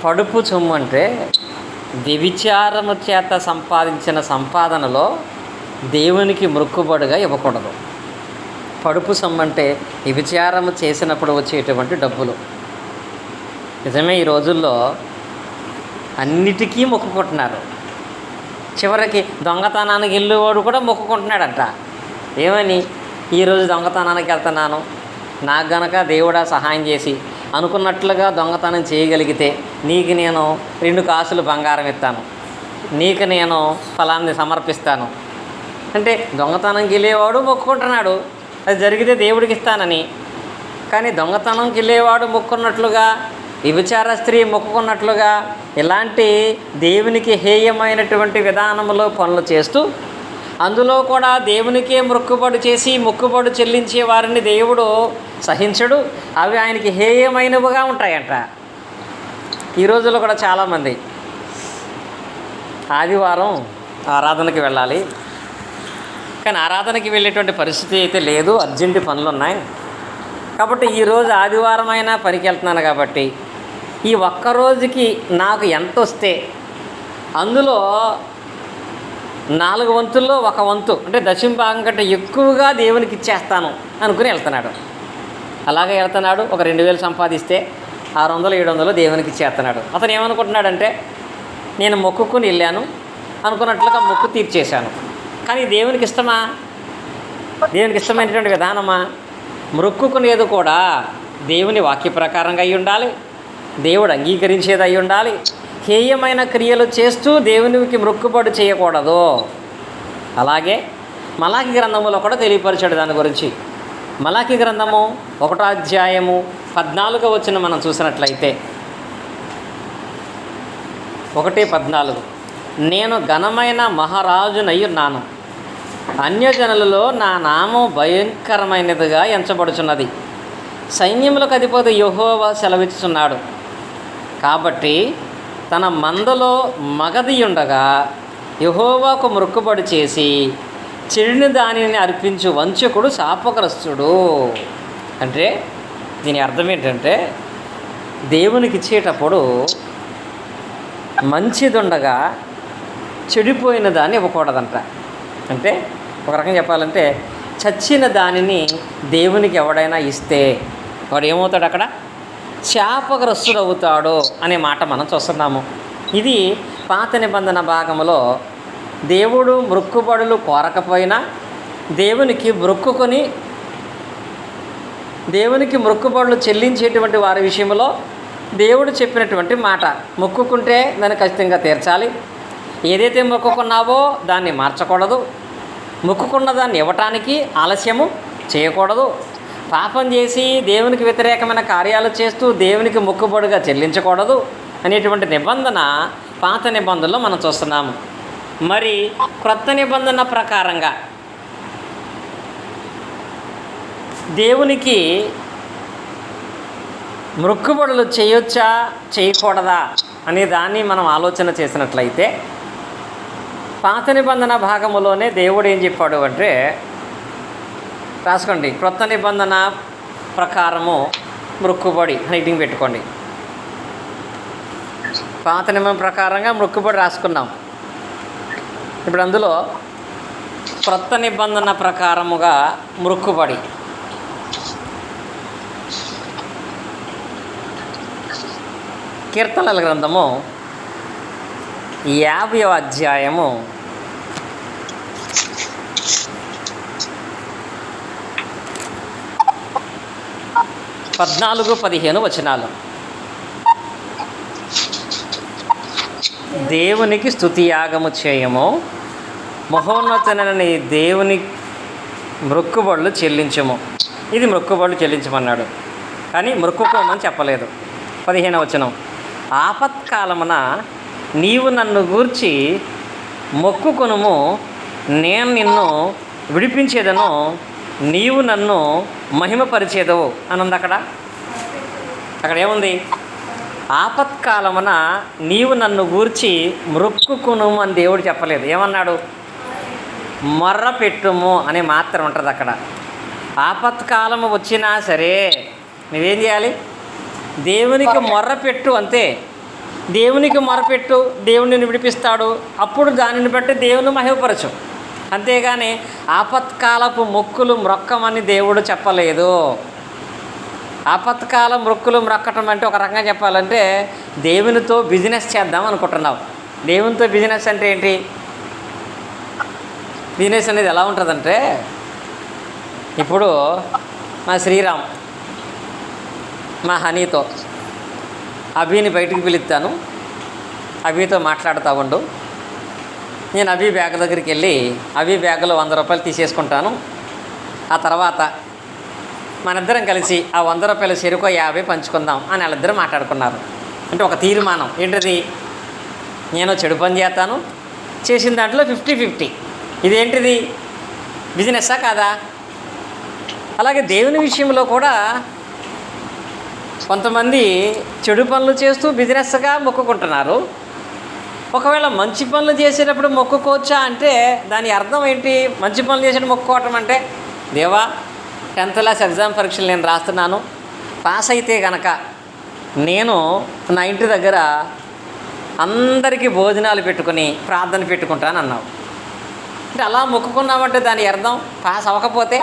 పడుపు సొమ్ము అంటే వ్యభిచారము చేత సంపాదించిన సంపాదనలో దేవునికి మొక్కుబడిగా ఇవ్వకూడదు. పడుపు సొమ్ము అంటే వ్యభిచారము చేసినప్పుడు వచ్చేటువంటి డబ్బులు. నిజమే, ఈ రోజుల్లో అన్నిటికీ మొక్కుకుంటున్నారు. చివరికి దొంగతనానికి వెళ్ళేవాడు కూడా మొక్కుకుంటున్నాడంట. ఏమని, ఈరోజు దొంగతనానికి వెళ్తున్నాను, నాకు గనక దేవుడా సహాయం చేసి అనుకున్నట్లుగా దొంగతనం చేయగలిగితే నీకు నేను 2 కాసులు బంగారం ఇస్తాను, నీకు నేను ఫలాన్ని సమర్పిస్తాను అంటే దొంగతనంకి వెళ్ళేవాడు మొక్కుకుంటున్నాడు, అది జరిగితే దేవుడికి ఇస్తానని. కానీ దొంగతనంకి వెళ్ళేవాడు మొక్కున్నట్లుగా, వ్యభిచార స్త్రీ మొక్కుకున్నట్లుగా ఇలాంటి దేవునికి హేయమైనటువంటి విధానంలో పనులు చేస్తూ, అందులో కూడా దేవునికే మొక్కుబడి చేసి మొక్కుబడి చెల్లించే వారిని దేవుడు సహించడు. అవి ఆయనకి హేయమైనవిగా ఉంటాయంట. ఈ రోజుల్లో కూడా చాలామంది ఆదివారం ఆరాధనకి వెళ్ళాలి, కానీ ఆరాధనకి వెళ్ళేటువంటి పరిస్థితి అయితే లేదు, అర్జెంటు పనులు ఉన్నాయి కాబట్టి ఈరోజు ఆదివారం అయినా పనికి వెళ్తున్నాను కాబట్టి ఈ ఒక్కరోజుకి నాకు ఎంత వస్తే అందులో 4 వంతుల్లో 1 వంతు అంటే దశమ భాగం కంటే ఎక్కువగా దేవునికి ఇచ్చేస్తాను అనుకుని వెళ్తున్నాడు. అలాగే వెళ్తున్నాడు. ఒక 2000 సంపాదిస్తే 600 700 దేవునికి ఇచ్చేస్తున్నాడు. అతను ఏమనుకుంటున్నాడంటే నేను మొక్కుకుని వెళ్ళాను అనుకున్నట్లుగా మొక్కు తీర్చేశాను. కానీ దేవునికి ఇష్టమా? దేవునికి ఇష్టమైనటువంటి విధానమా? మొక్కుకునేది కూడా దేవుని వాక్య ప్రకారంగా అయి ఉండాలి, దేవుడు అంగీకరించేది అయి ఉండాలి. హేయమైన క్రియలు చేస్తూ దేవునికి మొక్కుబడి చేయకూడదు. అలాగే మలాకి గ్రంథములో కూడా తెలియపరిచాడు దాని గురించి. మలాకి గ్రంథము 1వ అధ్యాయము 14వ వచనం మనం చూసినట్లయితే 1:14, నేను ఘనమైన మహారాజునయ్యున్నాను, అన్యజనులలో నా నామం భయంకరమైనదిగా ఎంచబడుచున్నది, సైన్యములకు అధిపతి యెహోవా సెలవిస్తున్నాడు. కాబట్టి తన మందలో మగది ఉండగా యెహోవాకు మొక్కుబడి చేసి చెడిన దానిని అర్పించు వంచకుడు శాపగ్రస్తుడు. అంటే దీని అర్థం ఏంటంటే దేవునికి ఇచ్చేటప్పుడు మంచిదుండగా చెడిపోయిన దాన్ని ఇవ్వకూడదంట. అంటే ఒక రకంగా చెప్పాలంటే చచ్చిన దానిని దేవునికి ఎవడైనా ఇస్తే వాడు ఏమవుతాడు? అక్కడ శాపగ్రస్తుడు అవుతాడు అనే మాట మనం చూస్తున్నాము. ఇది పాత నిబంధన భాగంలో దేవుడు మొక్కుబడులు కోరకపోయినా దేవునికి మొక్కుబడులు చెల్లించేటువంటి వారి విషయంలో దేవుడు చెప్పినటువంటి మాట. మొక్కుకుంటే దాన్ని ఖచ్చితంగా తీర్చాలి. ఏదైతే మొక్కుకున్నావో దాన్ని మార్చకూడదు. మొక్కుకున్న దాన్ని ఇవ్వటానికి ఆలస్యము చేయకూడదు. పాపం చేసి దేవునికి వ్యతిరేకమైన కార్యాలు చేస్తూ దేవునికి మొక్కుబడిగా చెల్లించకూడదు అనేటువంటి నిబంధన పాత నిబంధనలో మనం చూస్తున్నాము. మరి క్రొత్త నిబంధన ప్రకారంగా దేవునికి మొక్కుబడులు చేయొచ్చా చేయకూడదా అనే దాన్ని మనం ఆలోచన చేసినట్లయితే పాత నిబంధన భాగములోనే దేవుడు ఏం చెప్పాడు అంటే, రాసుకోండి, క్రొత్త నిబంధన ప్రకారము మొక్కుబడి హైటింగ్ పెట్టుకోండి. పాత నిబంధన ప్రకారంగా మొక్కుబడి రాసుకున్నాం. ఇప్పుడు అందులో క్రొత్త నిబంధన ప్రకారముగా మొక్కుబడి కీర్తనల గ్రంథము 50వ అధ్యాయము 14-15 వచనాలు. దేవునికి స్తుతియాగము చేయము, మహోన్నతుని దేవుని మొక్కుబడులు చెల్లించము. ఇది మొక్కుబడులు చెల్లించమన్నాడు, కానీ మొక్కుకోమని చెప్పలేదు. 15వ వచనం, ఆపత్కాలమున నీవు నన్ను గూర్చి మొక్కుకొనుము, నేను నిన్ను విడిపించేదను, నీవు నన్ను మహిమపరిచేదవు అని ఉంది. అక్కడ ఏముంది? ఆపత్కాలమున నీవు నన్ను గూర్చి మొక్కుకొనుము అని దేవుడు చెప్పలేదు. ఏమన్నాడు? మొర్ర పెట్టుము అని మాత్రం ఉంటుంది అక్కడ. ఆపత్కాలము వచ్చినా సరే నువ్వేం చేయాలి? దేవునికి మొర్ర పెట్టు, అంతే. దేవునికి మొరపెట్టు, దేవుడిని విడిపిస్తాడు. అప్పుడు దానిని బట్టి దేవుని మహిమపరచు. అంతేగాని ఆపత్కాలపు మొక్కులు మ్రొక్కమని దేవుడు చెప్పలేదు. ఆపత్కాల మొక్కులు మ్రొక్కటం అంటే ఒక రకంగా చెప్పాలంటే దేవునితో బిజినెస్ చేద్దాం అనుకుంటున్నావు. దేవునితో బిజినెస్ అంటే ఏంటి? బిజినెస్ అనేది ఎలా ఉంటుందంటే, ఇప్పుడు మా శ్రీరామ్ మా హనీతో అభిని బయటికి పిలుస్తాను, అభితో మాట్లాడుతూ ఉండు. నేను అభి బ్యాగ్ దగ్గరికి వెళ్ళి అభి బ్యాగ్లో 100 రూపాయలు తీసేసుకుంటాను. ఆ తర్వాత మనిద్దరం కలిసి ఆ 100 రూపాయల చెరుకో 50 పంచుకుందాం అని వాళ్ళిద్దరూ మాట్లాడుకున్నారు. అంటే ఒక తీర్మానం ఏంటిది, నేను చెడు పని చేస్తాను, చేసిన దాంట్లో 50-50. ఇదేంటిది, బిజినెస్సా కాదా? అలాగే దేవుని విషయంలో కూడా కొంతమంది చెడు పనులు చేస్తూ బిజినెస్గా మొక్కుకుంటున్నారు. ఒకవేళ మంచి పనులు చేసేటప్పుడు మొక్కుకోవచ్చా అంటే దాని అర్థం ఏంటి? మంచి పనులు చేసేటప్పుడు మొక్కుకోవటం అంటే, దేవా 10th క్లాస్ ఎగ్జామ్ పరీక్షలు నేను రాస్తున్నాను, పాస్ అయితే గనక నేను నా ఇంటి దగ్గర అందరికీ భోజనాలు పెట్టుకుని ప్రార్థన పెట్టుకుంటాను అన్నావు. అంటే అలా మొక్కుకున్నామంటే దాని అర్థం పాస్ అవ్వకపోతే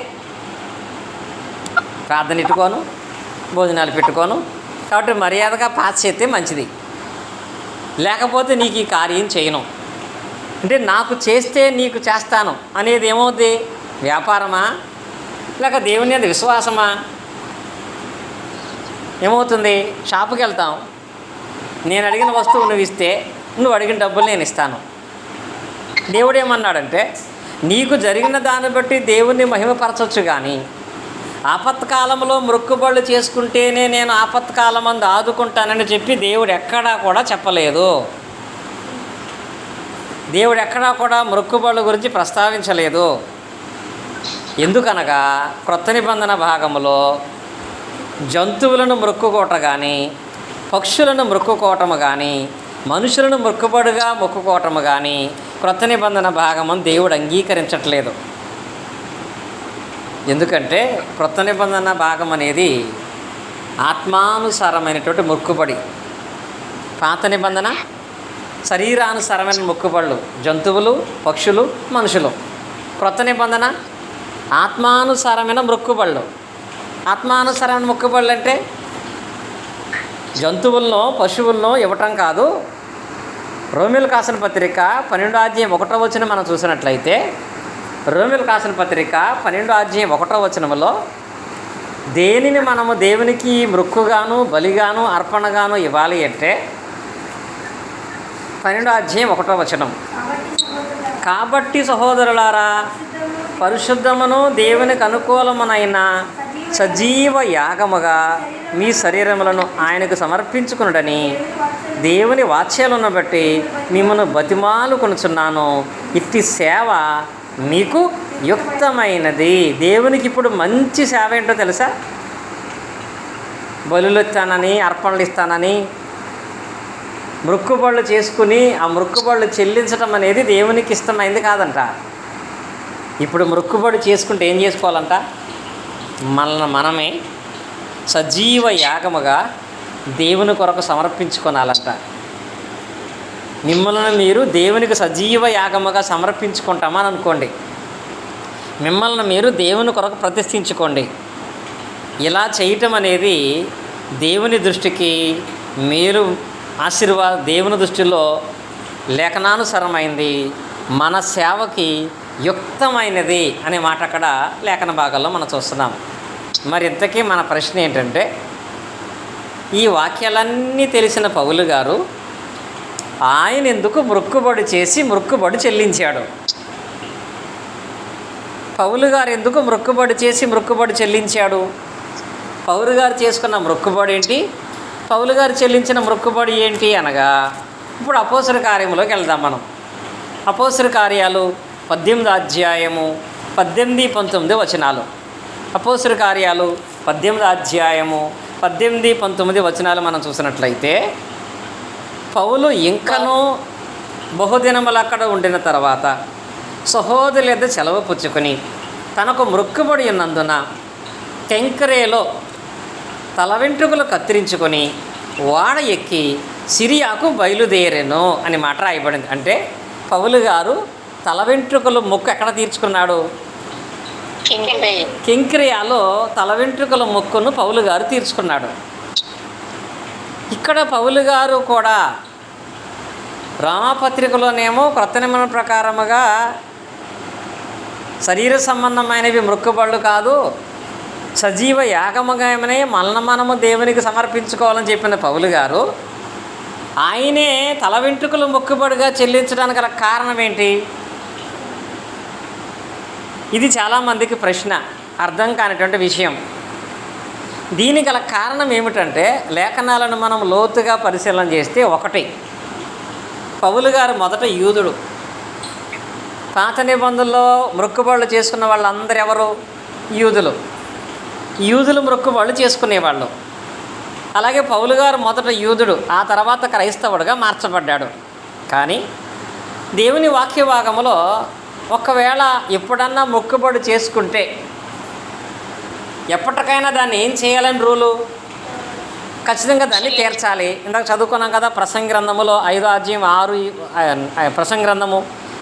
ప్రార్థన పెట్టుకోను, భోజనాలు పెట్టుకోను, కాబట్టి మర్యాదగా పాస్ చేస్తే మంచిది, లేకపోతే నీకు ఈ కార్యం చేయను. అంటే నాకు చేస్తే నీకు చేస్తాను అనేది ఏమవుతుంది? వ్యాపారమా లేక దేవుని మీద విశ్వాసమా? ఏమవుతుంది? షాపుకి వెళ్తాం, నేను అడిగిన వస్తువు నువ్వు ఇస్తే నువ్వు అడిగిన డబ్బులు నేను ఇస్తాను. దేవుడు ఏమన్నాడంటే, నీకు జరిగిన దాన్ని బట్టి దేవుణ్ణి మహిమపరచవచ్చు, కానీ ఆపత్కాలంలో మొక్కుబళ్ళు చేసుకుంటేనే నేను ఆపత్కాలం అందు ఆదుకుంటానని చెప్పి దేవుడు ఎక్కడా కూడా చెప్పలేదు. దేవుడు ఎక్కడా కూడా మొక్కుబళ్ళ గురించి ప్రస్తావించలేదు. ఎందుకనగా క్రొత్త నిబంధన భాగంలో జంతువులను మొక్కుకోవటం కానీ, పక్షులను మొక్కుకోవటము కానీ, మనుషులను మొక్కుబడిగా మొక్కుకోవటము కానీ క్రొత్త నిబంధన భాగం దేవుడు అంగీకరించట్లేదు. ఎందుకంటే క్రొత్త నిబంధన భాగం అనేది ఆత్మానుసారమైనటువంటి మొక్కుబడి. పాత నిబంధన శరీరానుసారమైన మొక్కుబడులు, జంతువులు, పక్షులు, మనుషులు. క్రొత్త నిబంధన ఆత్మానుసారమైన మొక్కుబడులు. ఆత్మానుసారమైన మొక్కుబడులు అంటే జంతువులను, పశువులను ఇవ్వటం కాదు. రోమీయులకు రాసిన పత్రిక 12:1 మనం చూసినట్లయితే, రోమీయులకు రాసిన పత్రిక 12:1 దేనిని మనము దేవునికి మొక్కుగాను, బలిగాను, అర్పణగాను ఇవ్వాలి అంటే 12:1 కాబట్టి సహోదరులారా, పరిశుద్ధమును దేవునికి అనుకూలమునైన సజీవ యాగముగా మీ శరీరములను ఆయనకు సమర్పించుకునుడని దేవుని వాక్యాలను బట్టి మిమ్మల్ని బతిమాలుకొనుచున్నాను. ఇట్టి సేవ మీకు యుక్తమైనది. దేవునికి ఇప్పుడు మంచి సేవ ఏంటో తెలుసా? బలులు ఇస్తానని, అర్పణలు ఇస్తానని మొక్కుబళ్ళు చేసుకుని ఆ మొక్కుబళ్ళు చెల్లించడం అనేది దేవునికి ఇష్టమైంది కాదంట. ఇప్పుడు మొక్కుబడి చేసుకుంటే ఏం చేసుకోవాలంట? మనమే సజీవ యాగముగా దేవుని కొరకు సమర్పించుకోనాలంట. మిమ్మల్ని మీరు దేవునికి సజీవ యాగముగా సమర్పించుకుంటామని అనుకోండి. మిమ్మల్ని మీరు దేవుని కొరకు ప్రతిష్ఠించుకోండి. ఇలా చేయటం అనేది దేవుని దృష్టికి మేలు, దేవుని దృష్టిలో లేఖనానుసారమైంది, మన సేవకి యుక్తమైనది అనే మాట అక్కడ లేఖన భాగాల్లో మనం చూస్తున్నాం. మరి ఇంతకీ మన ప్రశ్న ఏంటంటే, ఈ వాక్యాలన్నీ తెలిసిన పౌలు గారు ఆయన ఎందుకు మొక్కుబడి చేసి మొక్కుబడి చెల్లించాడు? పౌలు గారు ఎందుకు మొక్కుబడి చేసి మొక్కుబడి చెల్లించాడు? పౌలు గారు చేసుకున్న మొక్కుబడి ఏంటి? పౌలు గారు చెల్లించిన మొక్కుబడి ఏంటి అనగా, ఇప్పుడు అపోస్తలుల కార్యములోకి వెళ్దాం మనం. అపోస్తలుల కార్యాలు 18 18-19 అపోస్తలుల కార్యాలు 18 18-19 మనం చూసినట్లయితే, పౌలు ఇంకనూ బహుదినములు అక్కడ ఉండిన తర్వాత సహోదరుల యొద్ద సెలవు పుచ్చుకొని తనకు మొక్కుబడి ఉన్నందున కెంక్రేలో తల వెంట్రుకలు కత్తిరించుకొని ఓడ ఎక్కి సిరియాకు బయలుదేరెను అని మాట రాయబడింది. అంటే పౌలు గారు తల వెంట్రుకలు మొక్కు ఎక్కడ తీర్చుకున్నాడు? కెంక్రియాలో తల వెంట్రుకల మొక్కును పౌలు గారు తీర్చుకున్నాడు. ఇక్కడ పౌలు గారు కూడా రామపత్రికలోనేమో క్రొత్త నిబంధన ప్రకారముగా శరీర సంబంధమైనవి మొక్కుబళ్ళు కాదు, సజీవ యాగముగానే మనము దేవునికి సమర్పించుకోవాలని చెప్పిన పౌలు గారు ఆయనే తల వెంట్రుకలు మొక్కుబడిగా చెల్లించడానికి గల కారణం ఏంటి? ఇది చాలామందికి ప్రశ్న, అర్థం కానిటువంటి విషయం. దీనికి గల కారణం ఏమిటంటే లేఖనాలను మనం లోతుగా పరిశీలన చేస్తే, ఒకటి, పౌలు గారు మొదట యూదుడు. పాత నిబంధనలో మొక్కుబడులు చేసుకున్న వాళ్ళందరూ ఎవరు? యూదులు. యూదులు మొక్కుబడులు చేసుకునేవాళ్ళు. అలాగే పౌలు గారు మొదట యూదుడు, ఆ తర్వాత క్రైస్తవుడుగా మార్చబడ్డాడు. కానీ దేవుని వాక్య భాగంలో ఒకవేళ ఎప్పుడన్నా మొక్కుబడి చేసుకుంటే ఎప్పటికైనా దాన్ని ఏం చేయాలని రూలు? ఖచ్చితంగా దాన్ని తీర్చాలి. ఇందాక చదువుకున్నాం కదా, ప్రసంగి గ్రంథములో 5వ అధ్యాయం 6, ప్రసంగి గ్రంథము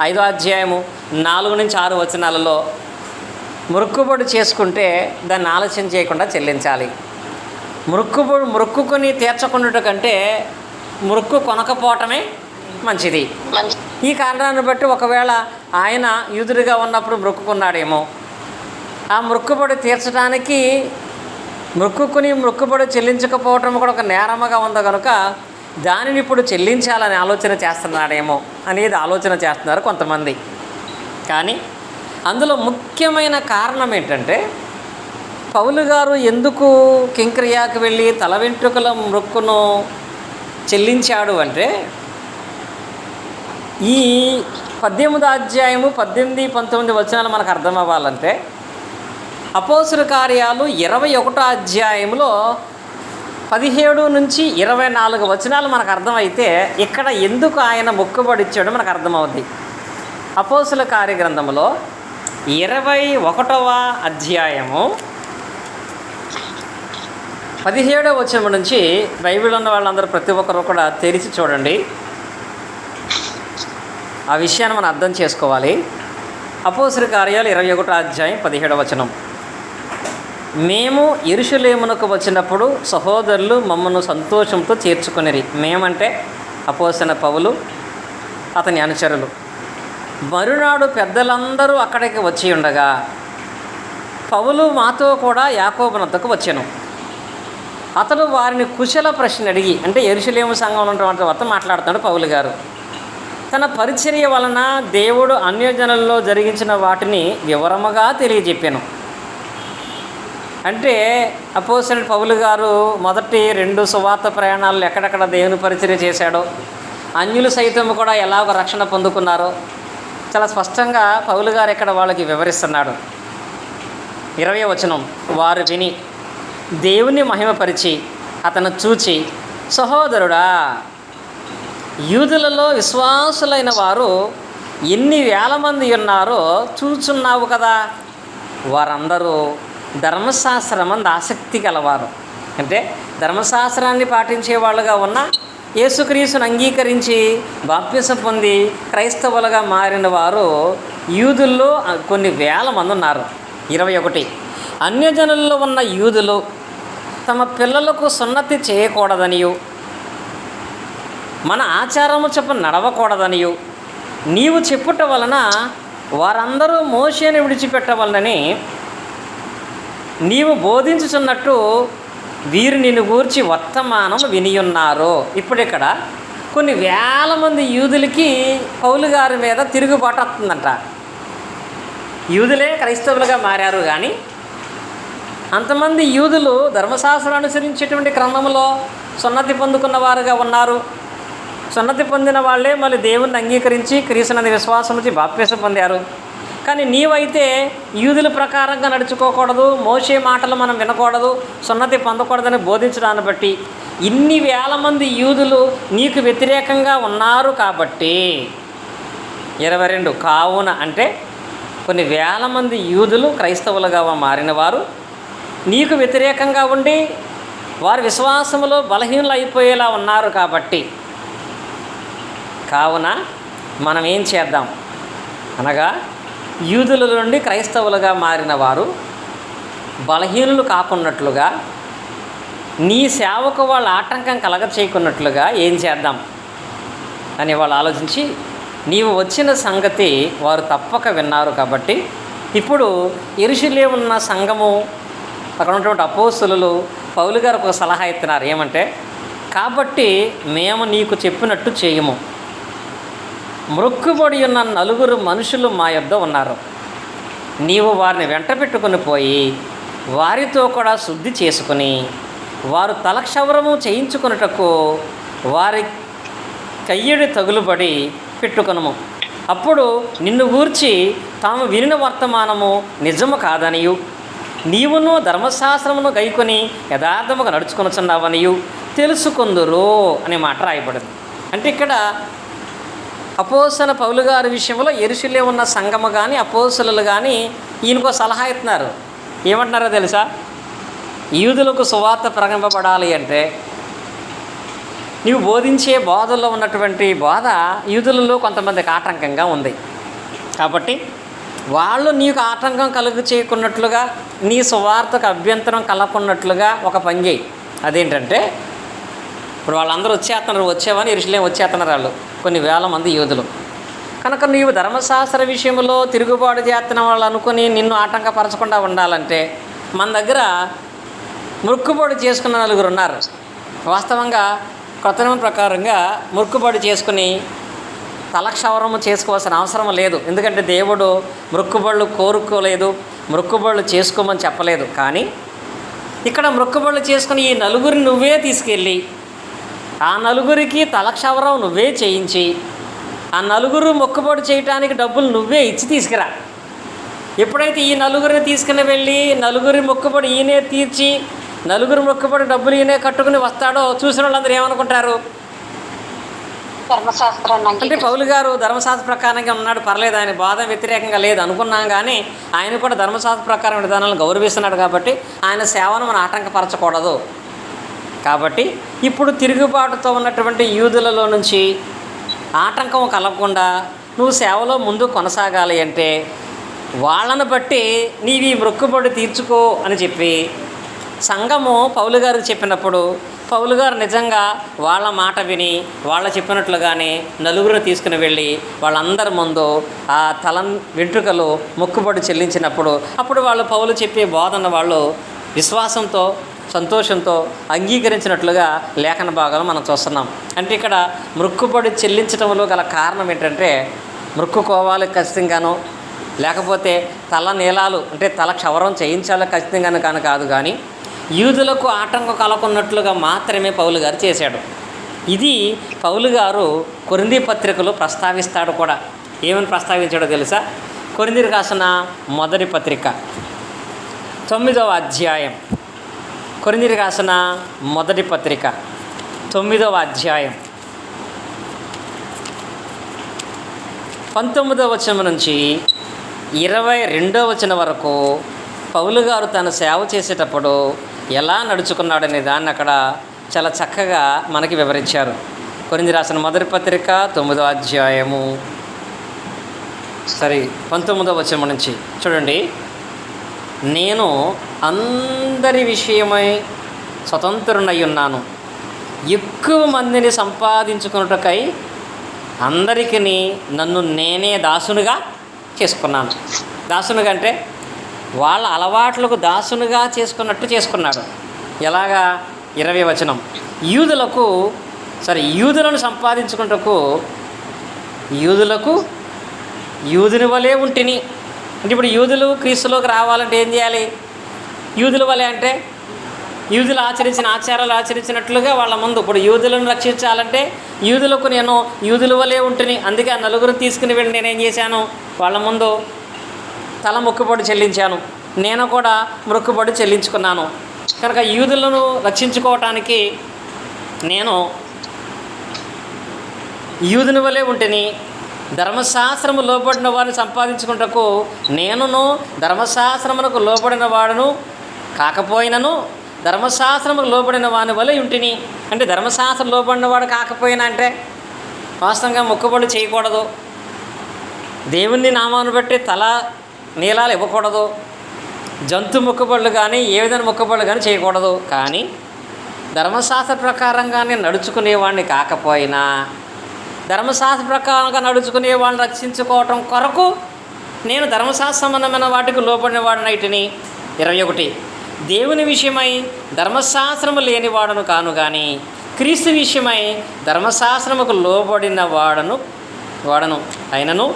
5వ అధ్యాయము 4-6 వచనాలలో మొక్కుబడి చేసుకుంటే దాన్ని ఆలస్యం చేయకుండా చెల్లించాలి. మొక్కుకొని తీర్చకుండా కంటే మొక్కు కొనకపోవటమే మంచిది. ఈ కారణాన్ని బట్టి ఒకవేళ ఆయన యూదుడిగా ఉన్నప్పుడు మొక్కుకున్నాడేమో, ఆ మొక్కుబడి తీర్చడానికి మొక్కుబడి చెల్లించకపోవటం కూడా ఒక నేరముగా ఉంది కనుక దానిని ఇప్పుడు చెల్లించాలని ఆలోచన చేస్తున్నాడేమో అనేది ఆలోచన చేస్తున్నారు కొంతమంది. కానీ అందులో ముఖ్యమైన కారణం ఏంటంటే, పౌలు గారు ఎందుకు కింక్రియాకు వెళ్ళి తల వెంట్రుకల మొక్కును చెల్లించాడు అంటే, ఈ 18వ అధ్యాయము 18-19 వచనాలు మనకు అర్థం అవ్వాలంటే, అపోస్తుల కార్యాలు 21వ అధ్యాయంలో 17-24 వచనాలు మనకు అర్థమైతే, ఇక్కడ ఎందుకు ఆయన మొక్కుబడి ఇచ్చాడో మనకు అర్థమవుద్ది. అపోస్తుల కార్యగ్రంథంలో 21వ అధ్యాయము 17వ వచనం నుంచి బైబిల్ ఉన్న వాళ్ళందరూ ప్రతి ఒక్కరు కూడా తెరిచి చూడండి. ఆ విషయాన్ని మనం అర్థం చేసుకోవాలి. అపోస్తుల కార్యాలు 21వ అధ్యాయం 17వ వచనం. మేము యెరూషలేమునకు వచ్చినప్పుడు సహోదరులు మమ్మల్ని సంతోషంతో చేర్చుకొనిరి. మేమంటే అపోస్తలుడైన పౌలు, అతని అనుచరులు. మరునాడు పెద్దలందరూ అక్కడికి వచ్చి ఉండగా పౌలు మాతో కూడా యాకోబునొద్దకు వచ్చెను. అతడు వారిని కుశల ప్రశ్న అడిగి, అంటే యెరూషలేము సంఘంలో ఉన్నటువంటి వారితో మాట్లాడుతున్నాడు పౌలు గారు. తన పరిచర్య వలన దేవుడు అన్యజనుల్లో జరిగించిన వాటిని వివరముగా తెలియజెప్పాను. అంటే అపోస్తలుడైన పౌలు గారు మొదటి 2 సువార్త ప్రయాణాలు ఎక్కడెక్కడ దేవుని పరిచర్య చేశాడో, అన్యులు సైతం కూడా ఎలాగో రక్షణ పొందుకున్నారో చాలా స్పష్టంగా పౌలు గారు ఇక్కడ వాళ్ళకి వివరిస్తున్నాడు. 20వ వచనం. వారు విని దేవుని మహిమపరిచి అతను చూచి, సహోదరుడా, యూదులలో విశ్వాసులైన వారు ఎన్ని వేల మంది ఉన్నారో చూచున్నావు కదా. వారందరూ ధర్మశాస్త్రమందు ఆసక్తి గలవారు. అంటే ధర్మశాస్త్రాన్ని పాటించే వాళ్ళుగా ఉన్న, యేసుక్రీస్తును అంగీకరించి బాప్తిసం పొంది క్రైస్తవులుగా మారిన వారు యూదుల్లో కొన్ని వేల మంది ఉన్నారు. 21. అన్యజనుల్లో ఉన్న యూదులు తమ పిల్లలకు సున్నతి చేయకూడదనియు, మన ఆచారము చొప్పున నడవకూడదనియు నీవు చెప్పుట వలన వారందరూ మోషేని విడిచిపెట్టవలనని నీవు బోధించుచున్నట్టు వీరు నిన్ను గూర్చి వర్తమానం వినియున్నారు. ఇప్పుడు ఇక్కడ కొన్ని వేల మంది యూదులకి పౌలు గారి మీద తిరుగుబాటు వస్తుందంట. యూదులే క్రైస్తవులుగా మారారు, కానీ అంతమంది యూదులు ధర్మశాస్త్రం అనుసరించేటువంటి క్రమంలో సున్నతి పొందుకున్న వారుగా ఉన్నారు. సున్నతి పొందిన వాళ్ళే మళ్ళీ దేవుణ్ణి అంగీకరించి క్రీస్తునందు విశ్వాసం నుంచి బాప్తిసం పొందారు. కానీ నీవైతే యూదుల ప్రకారంగా నడుచుకోకూడదు, మోషే మాటలు మనం వినకూడదు, సున్నతి పొందకూడదని బోధించడాన్ని బట్టి ఇన్ని వేల మంది యూదులు నీకు వ్యతిరేకంగా ఉన్నారు. కాబట్టి 22 కావున, అంటే కొన్ని వేల మంది యూదులు క్రైస్తవులుగా మారిన వారు నీకు వ్యతిరేకంగా ఉండి వారి విశ్వాసములో బలహీనలు అయిపోయేలా ఉన్నారు. కాబట్టి కావున మనం ఏం చేద్దాం అనగా, యూదుల నుండి క్రైస్తవులుగా మారిన వారు బలహీనులు కాకున్నట్లుగా, నీ సేవకు వాళ్ళు ఆటంకం కలగ చేయకున్నట్లుగా ఏం చేద్దాం అని వాళ్ళు ఆలోచించి, నీవు వచ్చిన సంగతి వారు తప్పక విన్నారు. కాబట్టి ఇప్పుడు యెరూషలేములో ఉన్న సంఘము, అక్కడ ఉన్నటువంటి అపోస్తలులు పౌలు గారు ఒక సలహా ఇస్తున్నారు. ఏమంటే, కాబట్టి మేము నీకు చెప్పినట్టు చేయము. మొక్కుబడి ఉన్న 4 మనుషులు మా యొద్ద ఉన్నారు. నీవు వారిని వెంట పెట్టుకుని పోయి వారితో కూడా శుద్ధి చేసుకుని వారు తలక్షవరము చేయించుకొనుటకు వారి కయ్యడి తగులుబడి పెట్టుకొనుము. అప్పుడు నిన్ను గూర్చి తాము వినిన వర్తమానము నిజము కాదనియు నీవును ధర్మశాస్త్రమును గైకొని యథార్థముగా నడుచుకొనుచున్నావనియు తెలుసుకొందురు అనే మాట రాయబడింది. అంటే ఇక్కడ అపోస్తలుడైన పౌలు గారి విషయంలో యెరూషలేములో ఉన్న సంఘము కానీ అపోస్తలులు కానీ ఈయనకో సలహా ఇస్తున్నారు. ఏమంటున్నారో తెలుసా? యూదులకు సువార్త ప్రకటింపబడాలి అంటే నీవు బోధించే బోధల్లో ఉన్నటువంటి బోధ యూదులలో కొంతమందికి ఆటంకంగా ఉంది. కాబట్టి వాళ్ళు నీకు ఆటంకం కలుగు చేయకున్నట్లుగా, నీ సువార్తకు అభ్యంతరం కలగకున్నట్లుగా ఒక పని చేయి. అదేంటంటే, ఇప్పుడు వాళ్ళందరూ వచ్చేవని యెరూషలేము వచ్చేస్తున్నారు. వాళ్ళు కొన్ని వేల మంది యూదులు కనుక నీవు ధర్మశాస్త్ర విషయంలో తిరుగుబాటు చేస్తున్న వాళ్ళు అనుకుని నిన్ను ఆటంకపరచకుండా ఉండాలంటే మన దగ్గర మొక్కుబడి చేసుకున్న నలుగురు ఉన్నారు. వాస్తవంగా కొత్త నిబంధన ప్రకారంగా మొక్కుబడి చేసుకుని తలక్షవరము చేసుకోవాల్సిన అవసరం లేదు. ఎందుకంటే దేవుడు మొక్కుబళ్ళు కోరుకోలేదు, మొక్కుబళ్ళు చేసుకోమని చెప్పలేదు. కానీ ఇక్కడ మొక్కుబళ్ళు చేసుకుని ఈ నలుగురిని నువ్వే తీసుకెళ్ళి ఆ నలుగురికి తలక్షవరం నువ్వే చేయించి ఆ నలుగురు మొక్కుబడి చేయటానికి డబ్బులు నువ్వే ఇచ్చి తీసుకురా. ఎప్పుడైతే ఈ నలుగురిని తీసుకుని వెళ్ళి నలుగురి మొక్కుబడి ఈయనే తీర్చి నలుగురు మొక్కుబడి డబ్బులు ఈయనే కట్టుకుని వస్తాడో చూసిన వాళ్ళందరూ ఏమనుకుంటారు? అంటే పౌలు గారు ధర్మశాస్త్ర ప్రకారంగా ఉన్నాడు, పర్లేదు, ఆయన బాధ వ్యతిరేకంగా లేదు అనుకున్నాం. కానీ ఆయన కూడా ధర్మశాస్త్ర ప్రకారం విధానాలను గౌరవిస్తున్నాడు. కాబట్టి ఆయన సేవను మనం ఆటంకపరచకూడదు. కాబట్టి ఇప్పుడు తిరుగుబాటుతో ఉన్నటువంటి యూదులలో నుంచి ఆటంకం కలగకుండా నువ్వు సేవలో ముందు కొనసాగాలి అంటే వాళ్ళను బట్టి నీవి మొక్కుబడి తీర్చుకో అని చెప్పి సంఘము పౌలు గారికి చెప్పినప్పుడు పౌలు గారు నిజంగా వాళ్ళ మాట విని వాళ్ళు చెప్పినట్లుగానే నలుగురిని తీసుకుని వెళ్ళి వాళ్ళందరి ముందు ఆ వెంట్రుకలు మొక్కుబడి చెల్లించినప్పుడు అప్పుడు వాళ్ళు పౌలు చెప్పే బోధన వాళ్ళు విశ్వాసంతో సంతోషంతో అంగీకరించినట్లుగా లేఖన భాగాలు మనం చూస్తున్నాం. అంటే ఇక్కడ మొక్కుబడి చెల్లించడంలో గల కారణం ఏంటంటే మొక్కుకోవాలి ఖచ్చితంగాను, లేకపోతే తల నీలాలు అంటే తల క్షవరం చేయించాలి ఖచ్చితంగాను కాదు. కానీ యూదులకు ఆటంకం కలగకున్నట్లుగా మాత్రమే పౌలు గారు చేశాడు. ఇది పౌలు గారు కొరింథీ పత్రికలో ప్రస్తావిస్తాడు కూడా. ఏమని ప్రస్తావించాడో తెలుసా? కొరింథీయులకు రాసిన మొదటి పత్రిక 9వ అధ్యాయం. కొరింథీయులకు రాసిన మొదటి పత్రిక 9వ అధ్యాయం 19వ వచనం నుంచి 22వ వచనం వరకు పౌలు గారు తను సేవ చేసేటప్పుడు ఎలా నడుచుకున్నాడనే దాన్ని అక్కడ చాలా చక్కగా మనకి వివరించారు. కొరింథీయులకు రాసిన మొదటి పత్రిక 9వ అధ్యాయము 19వ వచనం నుంచి చూడండి. నేను అందరి విషయమై స్వతంత్రునై ఉన్నాను, ఎక్కువ మందిని సంపాదించుకున్నటకై అందరికీ నన్ను నేనే దాసునిగా చేసుకున్నాను. దాసునిగా అంటే వాళ్ళ అలవాట్లకు దాసునిగా చేసుకున్నట్టు చేసుకున్నాడు. ఎలాగా? 20వ వచనం. యూదులను సంపాదించుకున్నటకు యూదుని వలె ఉంటిని. అంటే ఇప్పుడు యూదులు క్రీస్తులోకి రావాలంటే ఏం చేయాలి? యూదుల వలె అంటే యూదులు ఆచరించిన ఆచారాలు ఆచరించినట్లుగా వాళ్ళ ముందు. ఇప్పుడు యూదులను రక్షించాలంటే యూదులకు నేను యూదుల వలె ఉంటుని. అందుకే ఆ నలుగురిని తీసుకుని వెళ్ళి నేనేం చేశాను? వాళ్ళ ముందు తల మొక్కుబడి చెల్లించాను. నేను కూడా మొక్కుబడి చెల్లించుకున్నాను. కనుక యూదులను రక్షించుకోవటానికి నేను యూదుని వలె ఉంటుని. ధర్మశాస్త్రము లోబడిన వారిని సంపాదించుకుంటకు నేనును ధర్మశాస్త్రమునకు లోబడిన వాడును కాకపోయినను ధర్మశాస్త్రముకు లోబడిన వాని వలె ఉంటిని. అంటే ధర్మశాస్త్రం లోబడిన వాడు కాకపోయినా అంటే వాస్తవంగా మొక్కుబడి చేయకూడదు, దేవుని నామాన్ని బట్టి తల నీలాలు ఇవ్వకూడదు, జంతు మొక్కుబడులు కానీ ఏ విధంగా మొక్కుబడులు కానీ చేయకూడదు. కానీ ధర్మశాస్త్ర ప్రకారంగానే నడుచుకునేవాడిని కాకపోయినా ధర్మశాస్త్ర ప్రకారంగా నడుచుకునే వాళ్ళని రక్షించుకోవటం కొరకు నేను ధర్మశాస్త్ర సంబంధమైన వాటికి లోబడిన వాడినైటిని. 21 దేవుని విషయమై ధర్మశాస్త్రము లేనివాడను కాను కానీ క్రీస్తు విషయమై ధర్మశాస్త్రముకు లోబడిన వాడను అయినను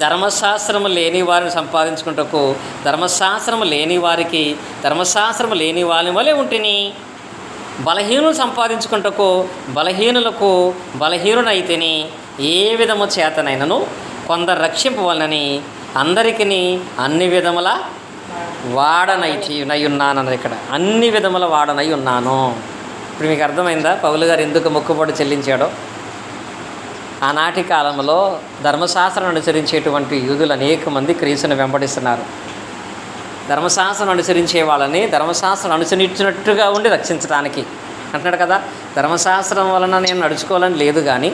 ధర్మశాస్త్రము లేని వారిని సంపాదించుకుంటకు ధర్మశాస్త్రము లేని వారికి ధర్మశాస్త్రము లేని వారి వలె ఉంటిని. బలహీనులు సంపాదించుకుంటకు బలహీనులకు బలహీనునైతిని. ఏ విధము చేతనైనను కొందరు రక్షింపవలనని అందరికీ అన్ని విధముల వాడనై ఉన్నాను. ఇక్కడ అన్ని విధముల వాడనై ఉన్నాను. ఇప్పుడు మీకు అర్థమైందా పౌలు గారు ఎందుకు మొక్కుబడి చెల్లించాడో? ఆనాటి కాలంలో ధర్మశాస్త్రం అనుసరించేటువంటి యూదులు అనేక మంది క్రీస్తుని వెంబడిస్తున్నారు. ధర్మశాస్త్రం అనుసరించే వాళ్ళని ధర్మశాస్త్రం అనుసరించినట్టుగా ఉండి రక్షించడానికి అంటున్నాడు కదా. ధర్మశాస్త్రం వలన నేను నడుచుకోవాలని లేదు, కానీ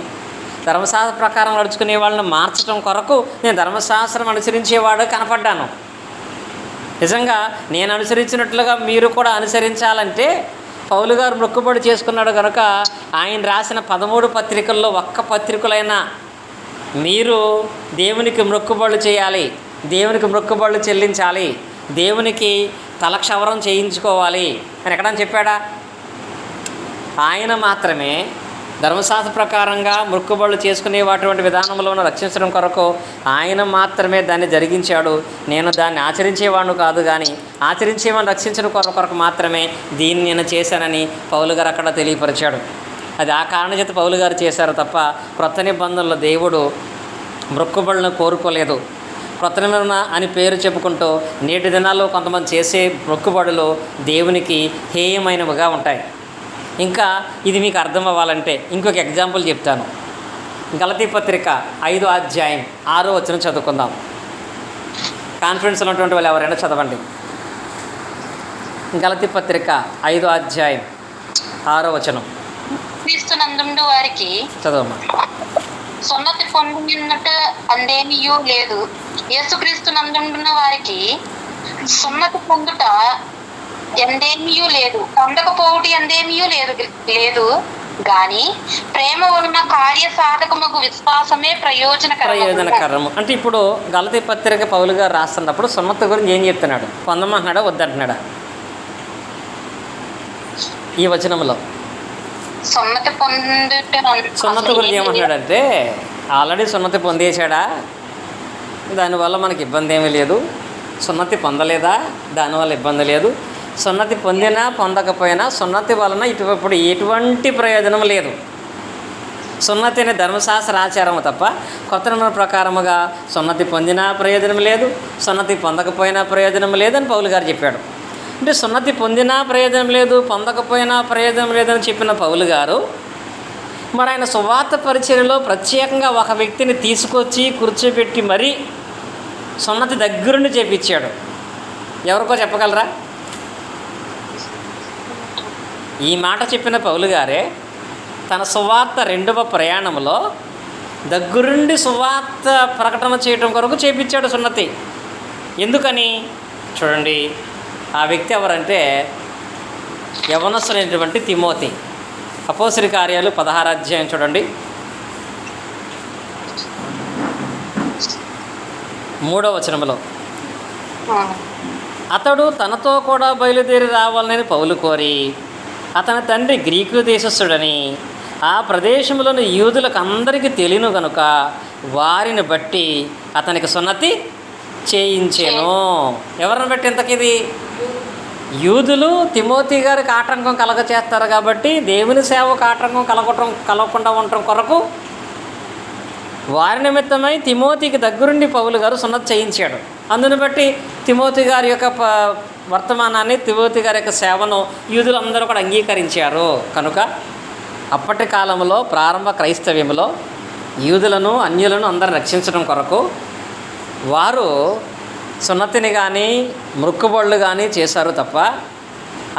ధర్మశాస్త్ర ప్రకారం నడుచుకునే వాళ్ళని మార్చడం కొరకు నేను ధర్మశాస్త్రం అనుసరించేవాడు కనపడ్డాను. నిజంగా నేను అనుసరించినట్లుగా మీరు కూడా అనుసరించాలంటే పౌలు గారు మొక్కుబడి చేసుకున్నాడు కనుక ఆయన రాసిన 13 పత్రికల్లో ఒక్క పత్రికలైనా మీరు దేవునికి మొక్కుబడులు చేయాలి, దేవునికి మొక్కుబడులు చెల్లించాలి, దేవునికి తలక్షవరం చేయించుకోవాలి అని ఎక్కడని చెప్పాడా? ఆయన మాత్రమే ధర్మశాస్త్ర ప్రకారంగా మొక్కుబడులు చేసుకునేటువంటి విధానంలో రక్షించడం కొరకు ఆయన మాత్రమే దాన్ని జరిగించాడు. నేను దాన్ని ఆచరించేవాడిని కాదు, కానీ ఆచరించేవాడిని రక్షించడం కొరకు మాత్రమే దీన్ని నేను చేశానని పౌలు గారు అక్కడ తెలియపరిచాడు. అది ఆ కారణం చేత పౌలు గారు చేశారు తప్ప క్రొత్త నిబంధనలో దేవుడు మొక్కుబడులను కోరుకోలేదు. క్రొత్త నిబంధన అని పేరు చెప్పుకుంటూ నేటి దినాల్లో కొంతమంది చేసే మొక్కుబడులు దేవునికి హేయమైనవిగా ఉంటాయి. ఇంకా ఇది మీకు అర్థం అవ్వాలంటే ఇంకొక ఎగ్జాంపుల్ చెప్తాను. గలతీ పత్రిక 5వ అధ్యాయం 6వ వచనం చదువుకుందాం. కాన్ఫరెన్స్ ఉన్నటువంటి వాళ్ళు ఎవరైనా చదవండి. గలతీ పత్రిక 5వ అధ్యాయం 6వ వచనం. క్రీస్తునందుండు వారికి చదవమ్మా. సున్నతి పొందినట అందేమియూ లేదు. యేసుక్రీస్తునందుండున్న వారికి సున్నతి పొందుట ఎందేమియూ లేదు, పొందకపోవుటి ఎందేమియూ లేదు గాని ప్రేమ ఉన్న కార్య సాధకముకు విశ్వాసమే ప్రయోజనకరము. అంటే ఇప్పుడు గలతీ పత్రిక పౌలు గారు రాస్తున్నప్పుడు సున్నతి గురించి ఏం చెప్తున్నాడు? పొందమంటున్నాడా వద్దంటున్నాడా? ఈ వచనంలో సున్నతి గురించి ఏమంటున్నాడంటే ఆల్రెడీ సున్నతి పొందేశాడా, దానివల్ల మనకి ఇబ్బంది ఏమీ లేదు. సున్నతి పొందలేదా, దానివల్ల ఇబ్బంది లేదు. సున్నతి పొందినా పొందకపోయినా సున్నతి వలన ఇప్పుడు ఎటువంటి ప్రయోజనం లేదు. సున్నతి అనే ధర్మశాస్త్ర ఆచారము తప్ప కొత్త నిబంధన ప్రకారముగా సున్నతి పొందినా ప్రయోజనం లేదు, సున్నతి పొందకపోయినా ప్రయోజనం లేదని పౌలు గారు చెప్పాడు. అంటే సున్నతి పొందినా ప్రయోజనం లేదు, పొందకపోయినా ప్రయోజనం లేదని చెప్పిన పౌలు గారు మరి ఆయన సువార్త పరిచర్యలో ప్రత్యేకంగా ఒక వ్యక్తిని తీసుకొచ్చి కూర్చోబెట్టి మరీ సున్నతి దగ్గరుండి చేపించాడు. ఎవరికో చెప్పగలరా? ఈ మాట చెప్పిన పౌలు గారే తన సువార్త 2వ ప్రయాణంలో దగ్గరుండి సువార్త ప్రకటన చేయడం కొరకు చేపించాడు సున్నతి. ఎందుకని చూడండి, ఆ వ్యక్తి ఎవరంటే యవనస్తులైనటువంటి తిమోతి. అపోస్తలుల కార్యాలు 16వ అధ్యాయం చూడండి, 3వ వచనంలో. అతడు తనతో కూడా బయలుదేరి రావాలని పౌలు కోరి అతని తండ్రి గ్రీకు దేశస్థుడని ఆ ప్రదేశంలోని యూదులకు అందరికీ తెలియను గనుక వారిని బట్టి అతనికి సున్నతి చేయించాను. ఎవరిని బట్టి ఇంతకి? ఇది యూదులు తిమోతి గారికి ఆటంకం కలగచేస్తారు కాబట్టి దేవుని సేవకు ఆటంకం కలగకుండా ఉండటం కొరకు వారి నిమిత్తమై తిమోతికి దగ్గరుండి పౌలు గారు సున్నతి చేయించాడు. అందుని బట్టి తిమోతి గారి యొక్క వర్తమానాన్ని, తిమోతి గారి యొక్క సేవను యూదులందరూ కూడా అంగీకరించారు. కనుక అప్పటి కాలంలో ప్రారంభ క్రైస్తవ్యంలో యూదులను అన్యులను అందరూ రక్షించడం కొరకు వారు సున్నతిని కానీ మొక్కుబడులు కానీ చేశారు తప్ప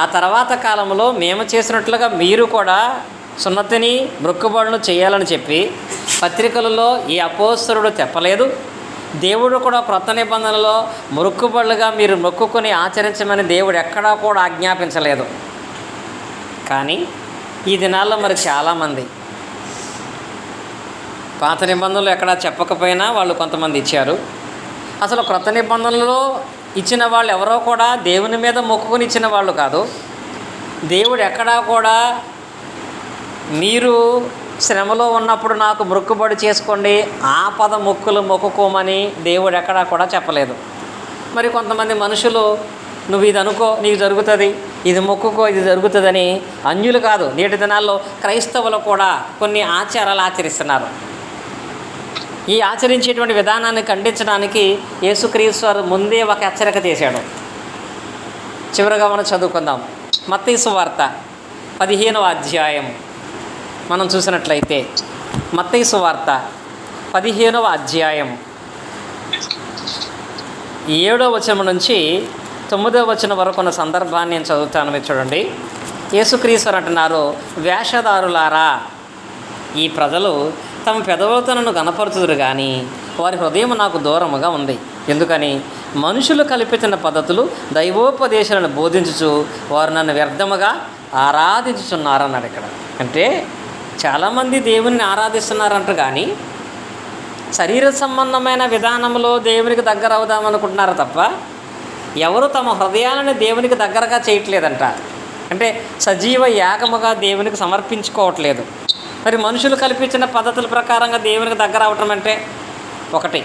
ఆ తర్వాత కాలంలో మేము చేసినట్లుగా మీరు కూడా సున్నతిని మొక్కుబడులను చేయాలని చెప్పి పత్రికలలో ఈ అపోస్తలుడు చెప్పలేదు. దేవుడు కూడా క్రొత్త నిబంధనలో మొక్కుబడులుగా మీరు మొక్కుకొని ఆచరించమని దేవుడు ఎక్కడా కూడా ఆజ్ఞాపించలేదు. కానీ ఈ దినాల్లో మరి చాలామంది పాత నిబంధనలు ఎక్కడా చెప్పకపోయినా వాళ్ళు కొంతమంది ఇచ్చారు. అసలు క్రొత్త నిబంధనలో ఇచ్చిన వాళ్ళు ఎవరో కూడా దేవుని మీద మొక్కుకొని ఇచ్చిన వాళ్ళు కాదు. దేవుడు ఎక్కడా కూడా మీరు శ్రమలో ఉన్నప్పుడు నాకు మొక్కుబడి చేసుకోండి, ఆపద మొక్కులు మొక్కుకోమని దేవుడు ఎక్కడా కూడా చెప్పలేదు. మరి కొంతమంది మనుషులు నువ్వు ఇది అనుకో నీకు జరుగుతుంది, ఇది మొక్కుకో ఇది జరుగుతుందని, అన్యులు కాదు నేటి దినాల్లో క్రైస్తవులు కూడా కొన్ని ఆచారాలు ఆచరిస్తున్నారు. ఈ ఆచరించేటువంటి విధానాన్ని ఖండించడానికి యేసుక్రీస్తు వారు ముందే ఒక హెచ్చరిక చేశాడు. చివరగా మనం చదువుకుందాం. మత్తయి సువార్త 15వ అధ్యాయం మనం చూసినట్లయితే, మత్తయి సువార్త 15వ అధ్యాయం 7వ వచనం నుంచి 9వ వచనం వరకు ఉన్న సందర్భాన్ని నేను చదువుతాను. మీరు చూడండి. యేసుక్రీస్తు అంటున్నారు, వేషధారులారా, ఈ ప్రజలు తమ పెదవులతో నన్ను గనపరుచుదురు కానీ వారి హృదయం నాకు దూరముగా ఉంది. ఎందుకని? మనుషులు కల్పించిన పద్ధతులు దైవోపదేశాలను బోధించుచు వారు నన్ను వ్యర్థముగా ఆరాధించుచున్నారన్నాడు. ఇక్కడ అంటే చాలామంది దేవుని ఆరాధిస్తున్నారంట, కానీ శరీర సంబంధమైన విధానంలో దేవునికి దగ్గర అవుదామనుకుంటున్నారు తప్ప ఎవరు తమ హృదయాలను దేవునికి దగ్గరగా చేయట్లేదంట. అంటే సజీవ యాగముగా దేవునికి సమర్పించుకోవట్లేదు. మరి మనుషులు కల్పించిన పద్ధతుల ప్రకారంగా దేవునికి దగ్గర అవటం అంటే ఒకటి,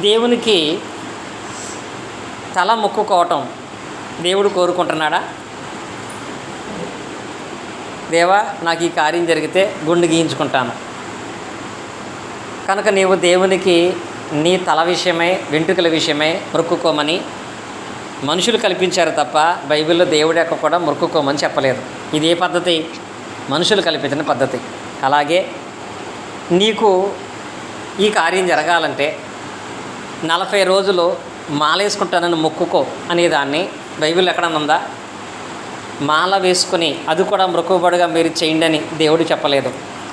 దేవునికి తల మొక్కుకోవటం దేవుడు కోరుకుంటున్నాడా? దేవా నాకు ఈ కార్యం జరిగితే గుండె గీయించుకుంటాను కనుక నీవు దేవునికి నీ తల విషయమై వెంట్రుకల విషయమై మొక్కుకోమని మనుషులు కల్పించారు తప్ప బైబిల్లో దేవుడి యొక్క కూడా మొక్కుకోమని చెప్పలేదు. ఇది ఏ పద్ధతి? మనుషులు కల్పించిన పద్ధతి. అలాగే నీకు ఈ కార్యం జరగాలంటే 40 రోజులు మాలేసుకుంటానని మొక్కుకో అనేదాన్ని బైబిల్ ఎక్కడన్నా ఉందా? మాల వేసుకుని అది కూడా మొక్కుబడిగా మీరు చేయండి అని దేవుడు చెప్పలేదు.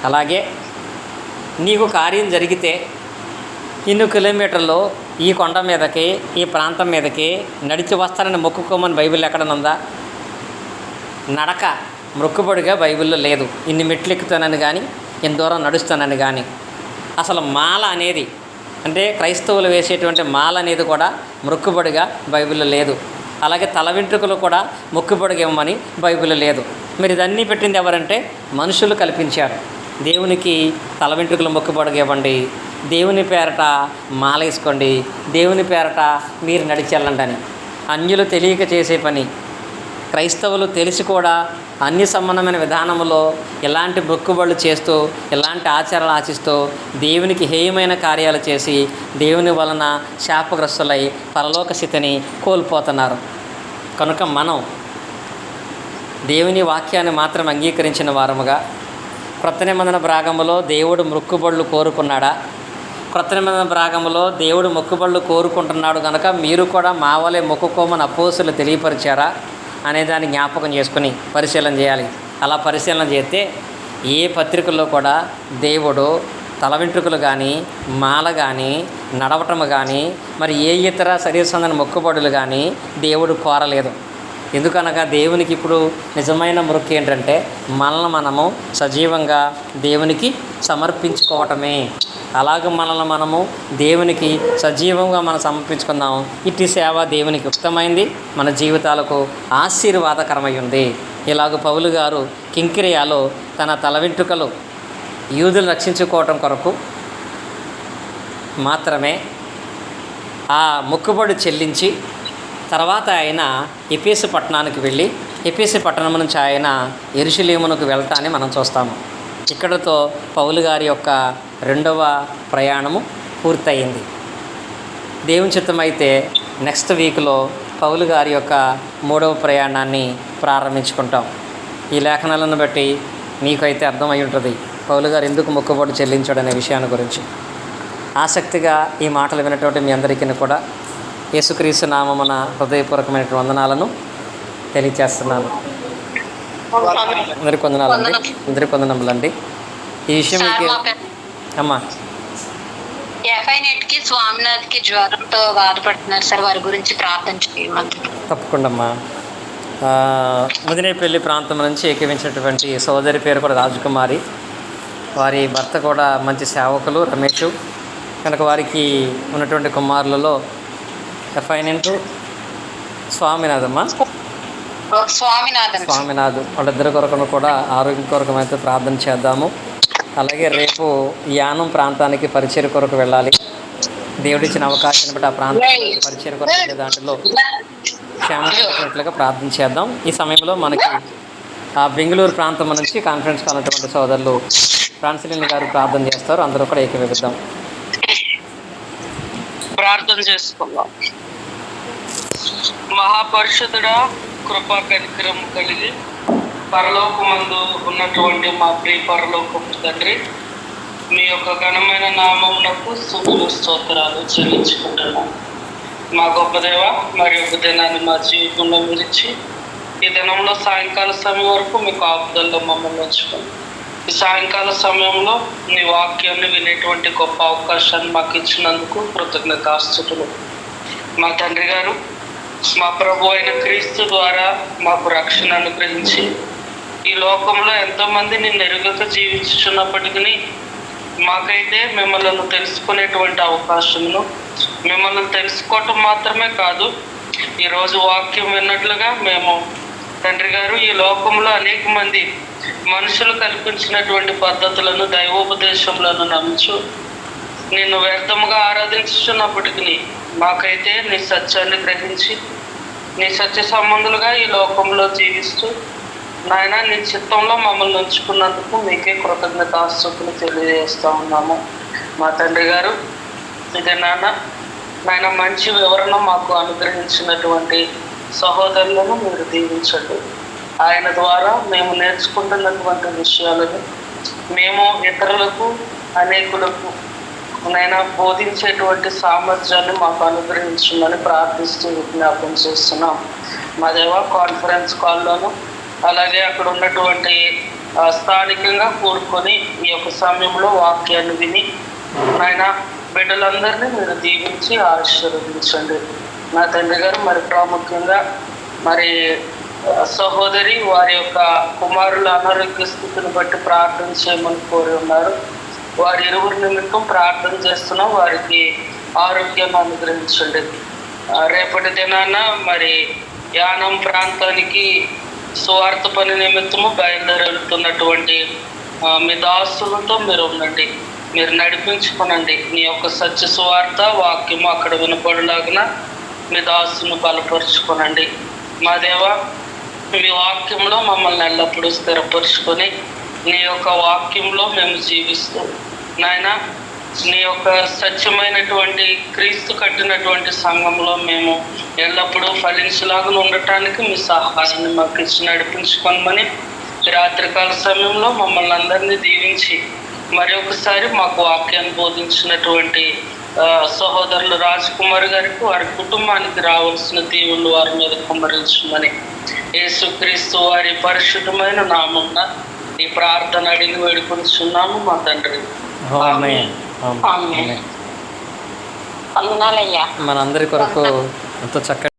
అలాగే నీకు కార్యం జరిగితే ఇన్ని కిలోమీటర్లు ఈ కొండ మీదకి ఈ ప్రాంతం మీదకి నడిచి వస్తానని మొక్కుకోమని బైబిల్ ఎక్కడన్నా ఉందా? నడక మొక్కుబడిగా బైబిల్లో లేదు. ఇన్ని మెట్లు ఎక్కుతానని కానీ ఇంత దూరం నడుస్తానని కానీ. అసలు మాల అనేది అంటే క్రైస్తవులు వేసేటువంటి మాల అనేది కూడా మొక్కుబడిగా బైబిల్లో లేదు. అలాగే తల వెంట్రుకలు కూడా మొక్కుబడిగా ఇవ్వమని బైబిల్లో లేదు. మీరు ఇదన్నీ పెట్టింది ఎవరంటే మనుషులు కల్పించారు. దేవునికి తల వెంట్రుకలు మొక్కుబడిగా ఇవ్వండి, దేవుని పేరట మాల వేసుకోండి, దేవుని పేరట మీరు నడిచి వెళ్ళండి అని. అన్యులు తెలియక చేసే పని. క్రైస్తవులు తెలిసి కూడా అన్ని సంబంధమైన విధానంలో ఎలాంటి మొక్కుబడులు చేస్తూ ఎలాంటి ఆచారాలు ఆచిస్తూ దేవునికి హేయమైన కార్యాలు చేసి దేవుని వలన శాపగ్రస్తులై పరలోక స్థితిని కోల్పోతున్నారు. కనుక మనం దేవుని వాక్యాన్ని మాత్రం అంగీకరించిన వారముగా, క్రొత్త నిబంధన భాగములో దేవుడు మొక్కుబడులు కోరుకున్నాడా? క్రొత్త నిబంధన భాగములో దేవుడు మొక్కుబడులు కోరుకుంటున్నాడు కనుక మీరు కూడా మా వలె మొక్కుకోమని అపోస్తులు తెలియపరిచారా అనేదాన్ని జ్ఞాపకం చేసుకుని పరిశీలన చేయాలి. అలా పరిశీలన చేస్తే ఏ పత్రికల్లో కూడా దేవుడు తల వెంట్రుకలు కానీ మాల కానీ నడవటము కానీ మరి ఏ ఇతర శరీర సంబంధమైన మొక్కుబడులు కానీ దేవుడు కోరలేదు. ఎందుకనగా దేవునికి ఇప్పుడు నిజమైన మొక్కు ఏంటంటే మనల్ని మనము సజీవంగా దేవునికి సమర్పించుకోవటమే. అలాగే మనల్ని మనము దేవునికి సజీవంగా మనం సమర్పించుకుందాం. ఇట్టి సేవ దేవునికి ఉచితమైంది, మన జీవితాలకు ఆశీర్వాదకరమై ఉంది. ఇలాగ పౌలు గారు కింకిరియాలో తన తల వెంట్రుకలు యూదులు రక్షించుకోవటం కొరకు మాత్రమే ఆ మొక్కుబడి చెల్లించి తర్వాత ఆయన ఎఫెసు పట్టణానికి వెళ్ళి ఎఫెసు పట్టణం నుంచి ఆయన యెరూషలేమునకు వెళ్తానని మనం చూస్తాము. ఇక్కడతో పౌలు గారి యొక్క 2వ ప్రయాణము పూర్తయింది. దేవుని చిత్తమైతే నెక్స్ట్ వీక్లో పౌలు గారి యొక్క 3వ ప్రయాణాన్ని ప్రారంభించుకుంటాం. ఈ లేఖనాలను బట్టి మీకైతే అర్థమై ఉంటుంది పౌలు గారు ఎందుకు మొక్కుబడి చెల్లించాడు అనే విషయాన్ని గురించి. ఆసక్తిగా ఈ మాటలు వినటువంటి మీ అందరికీ కూడా యేసుక్రీస్తు నామమున హృదయపూర్వకమైన వందనాలను తెలియచేస్తున్నాను. అందరికి వందనాలండి, అందరికి వందనములండి. ఈ విషయం మీకు అమ్మా ఎఫ్ఐనెట్కి స్వామినాథ్కి జ్వరంతో బాధపడుతున్నారు సార్, వారి గురించి ప్రార్థన చేయమని. తప్పకుండా అమ్మా. ముదినేపల్లి ప్రాంతం నుంచి ఏకీవించినటువంటి సోదరి పేరు కూడా రాజకుమారి, వారి భర్త కూడా మంచి సేవకులు రమేష్. కనుక వారికి ఉన్నటువంటి కుమారులలో ఎఫ్ఐనెట్ స్వామినాథమ్మ, స్వామినాథన్. స్వామినాథ్ వాళ్ళిద్దరి కొరకును కూడా ఆరోగ్యం కొరకు అయితే ప్రార్థన చేద్దాము. అలాగే రేపు యానం ప్రాంతానికి పరిచయ కొరకు వెళ్ళాలి. దేవుడిచ్చిన అవకాశాన్ని బట్టి ఆ ప్రాంతానికి పరిచయ కొరకు వెళ్ళే దాంట్లో క్షేమట్లుగా ప్రార్థన చేద్దాం. ఈ సమయంలో మనకి ఆ బెంగళూరు ప్రాంతం నుంచి కాన్ఫరెన్స్ కానటువంటి సోదరులు ఫ్రాన్సిలిన్ గారు ప్రార్థన చేస్తారు. అందరూ కూడా ఏకీభవిద్దాం. ప్రార్థన చేసుకుందాం. మహాపరిషుడా, కృపా కనికరం కలిగి పరలోకమందు ఉన్నటువంటి మా ప్రియ పరలోకపు తండ్రి, మీ యొక్క ఘనమైన నామమునకు స్తుతులు స్తోత్రాలు చెల్లించుకుంటున్నాం. మా గొప్ప దేవ, మరి ఒక దినాన్ని మా జీవితంలో విరిచి ఈ దినంలో సాయంకాల సమయం వరకు మీ కాపుదల్లో మమ్మల్ని ఉంచుకోండి. ఈ సాయంకాల సమయంలో నీ వాక్యాన్ని వినేటువంటి గొప్ప అవకాశాన్ని మాకు ఇచ్చినందుకు కృతజ్ఞతాస్తుతులు. మా తండ్రి గారు, మా ప్రభు అయిన క్రీస్తు ద్వారా మాకు రక్షణ అనుగ్రహించి ఈ లోకంలో ఎంతోమంది నిన్ను ఎరుగక జీవించుచున్నప్పటికీ మాకైతే మిమ్మల్ని తెలుసుకునేటువంటి అవకాశమును, మిమ్మల్ని తెలుసుకోవటం మాత్రమే కాదు, ఈరోజు వాక్యం విన్నట్లుగా మేము తండ్రి గారు ఈ లోకంలో అనేక మంది మనుషులు కల్పించినటువంటి పద్ధతులను, దైవోపదేశములను నమ్ముచు నిన్ను వ్యర్థముగా ఆరాధించుచున్నప్పటికీ మాకైతే నీ సత్యాన్ని గ్రహించి నీ సత్య సంబంధులుగా ఈ లోకంలో జీవిస్తూ నాయన నీ చిత్తంలో మమ్మల్ని ఉంచుకున్నందుకు మీకే కృతజ్ఞతాస్తుతులు తెలియజేస్తూ ఉన్నాము. మా తండ్రి గారు, ఇదే నాయన మంచి వివరణ మాకు అనుగ్రహించినటువంటి సహోదరులను మీరు దీవించండి. ఆయన ద్వారా మేము నేర్చుకుంటున్నటువంటి విషయాలను మేము ఇతరులకు, అనేకులకు నైనా బోధించేటువంటి సామర్థ్యాన్ని మాకు అనుగ్రహించమని ప్రార్థిస్తూ విజ్ఞాపన చేస్తున్నాం. మా దేవ, కాన్ఫరెన్స్ కాల్లోనూ అలాగే అక్కడ ఉన్నటువంటి స్థానికంగా కూడుకొని ఈ యొక్క సమయంలో వాక్యాన్ని విని నాయన బిడ్డలందరినీ మీరు దీవించి ఆశీర్వదించండి. నా తండ్రి గారు, మరి ప్రాముఖ్యంగా మరి సహోదరి వారి యొక్క కుమారుల అనారోగ్య స్థితిని బట్టి ప్రార్థన చేయమని కోరి ఉన్నారు. వారి ఇరువురి నిమిత్తం ప్రార్థన చేస్తున్నాం. వారికి ఆరోగ్యాన్ని అనుగ్రహించండి. రేపటి దినాన మరి యానం ప్రాంతానికి సువార్త పని నిమిత్తము బయలుదేరి వెళ్తున్నటువంటి మీ దాసులతో మీరు ఉండండి, మీరు నడిపించుకునండి. మీ యొక్క సత్య సువార్త వాక్యము అక్కడ వినపడలాగిన మీ దాసును బలపరుచుకోనండి. మా దేవ, మీ వాక్యంలో మమ్మల్ని ఎల్లప్పుడూ స్థిరపరుచుకొని నీ యొక్క వాక్యంలో మేము జీవిస్తూ నాయన నీ యొక్క సత్యమైనటువంటి క్రీస్తు కట్టినటువంటి సంఘంలో మేము ఎల్లప్పుడూ ఫలించలాగా ఉండటానికి మీ సహాయాన్ని మాకు ఇచ్చి నడిపించుకోమని రాత్రికాల సమయంలో మమ్మల్ని అందరినీ దీవించి మరి ఒకసారి మాకు వాక్యాన్ని బోధించినటువంటి సహోదరులు రాజ్ కుమార్ గారికి, వారి కుటుంబానికి రావాల్సిన దీవులు వారి మీద కుమ్మరించమని యేసుక్రీస్తు వారి పరిశుద్ధమైన నామమున ఈ ప్రార్థన అడిగి వేడుకొనిచున్నాము మా తండ్రి. మనందరి కొరకు ఎంతో చక్కటి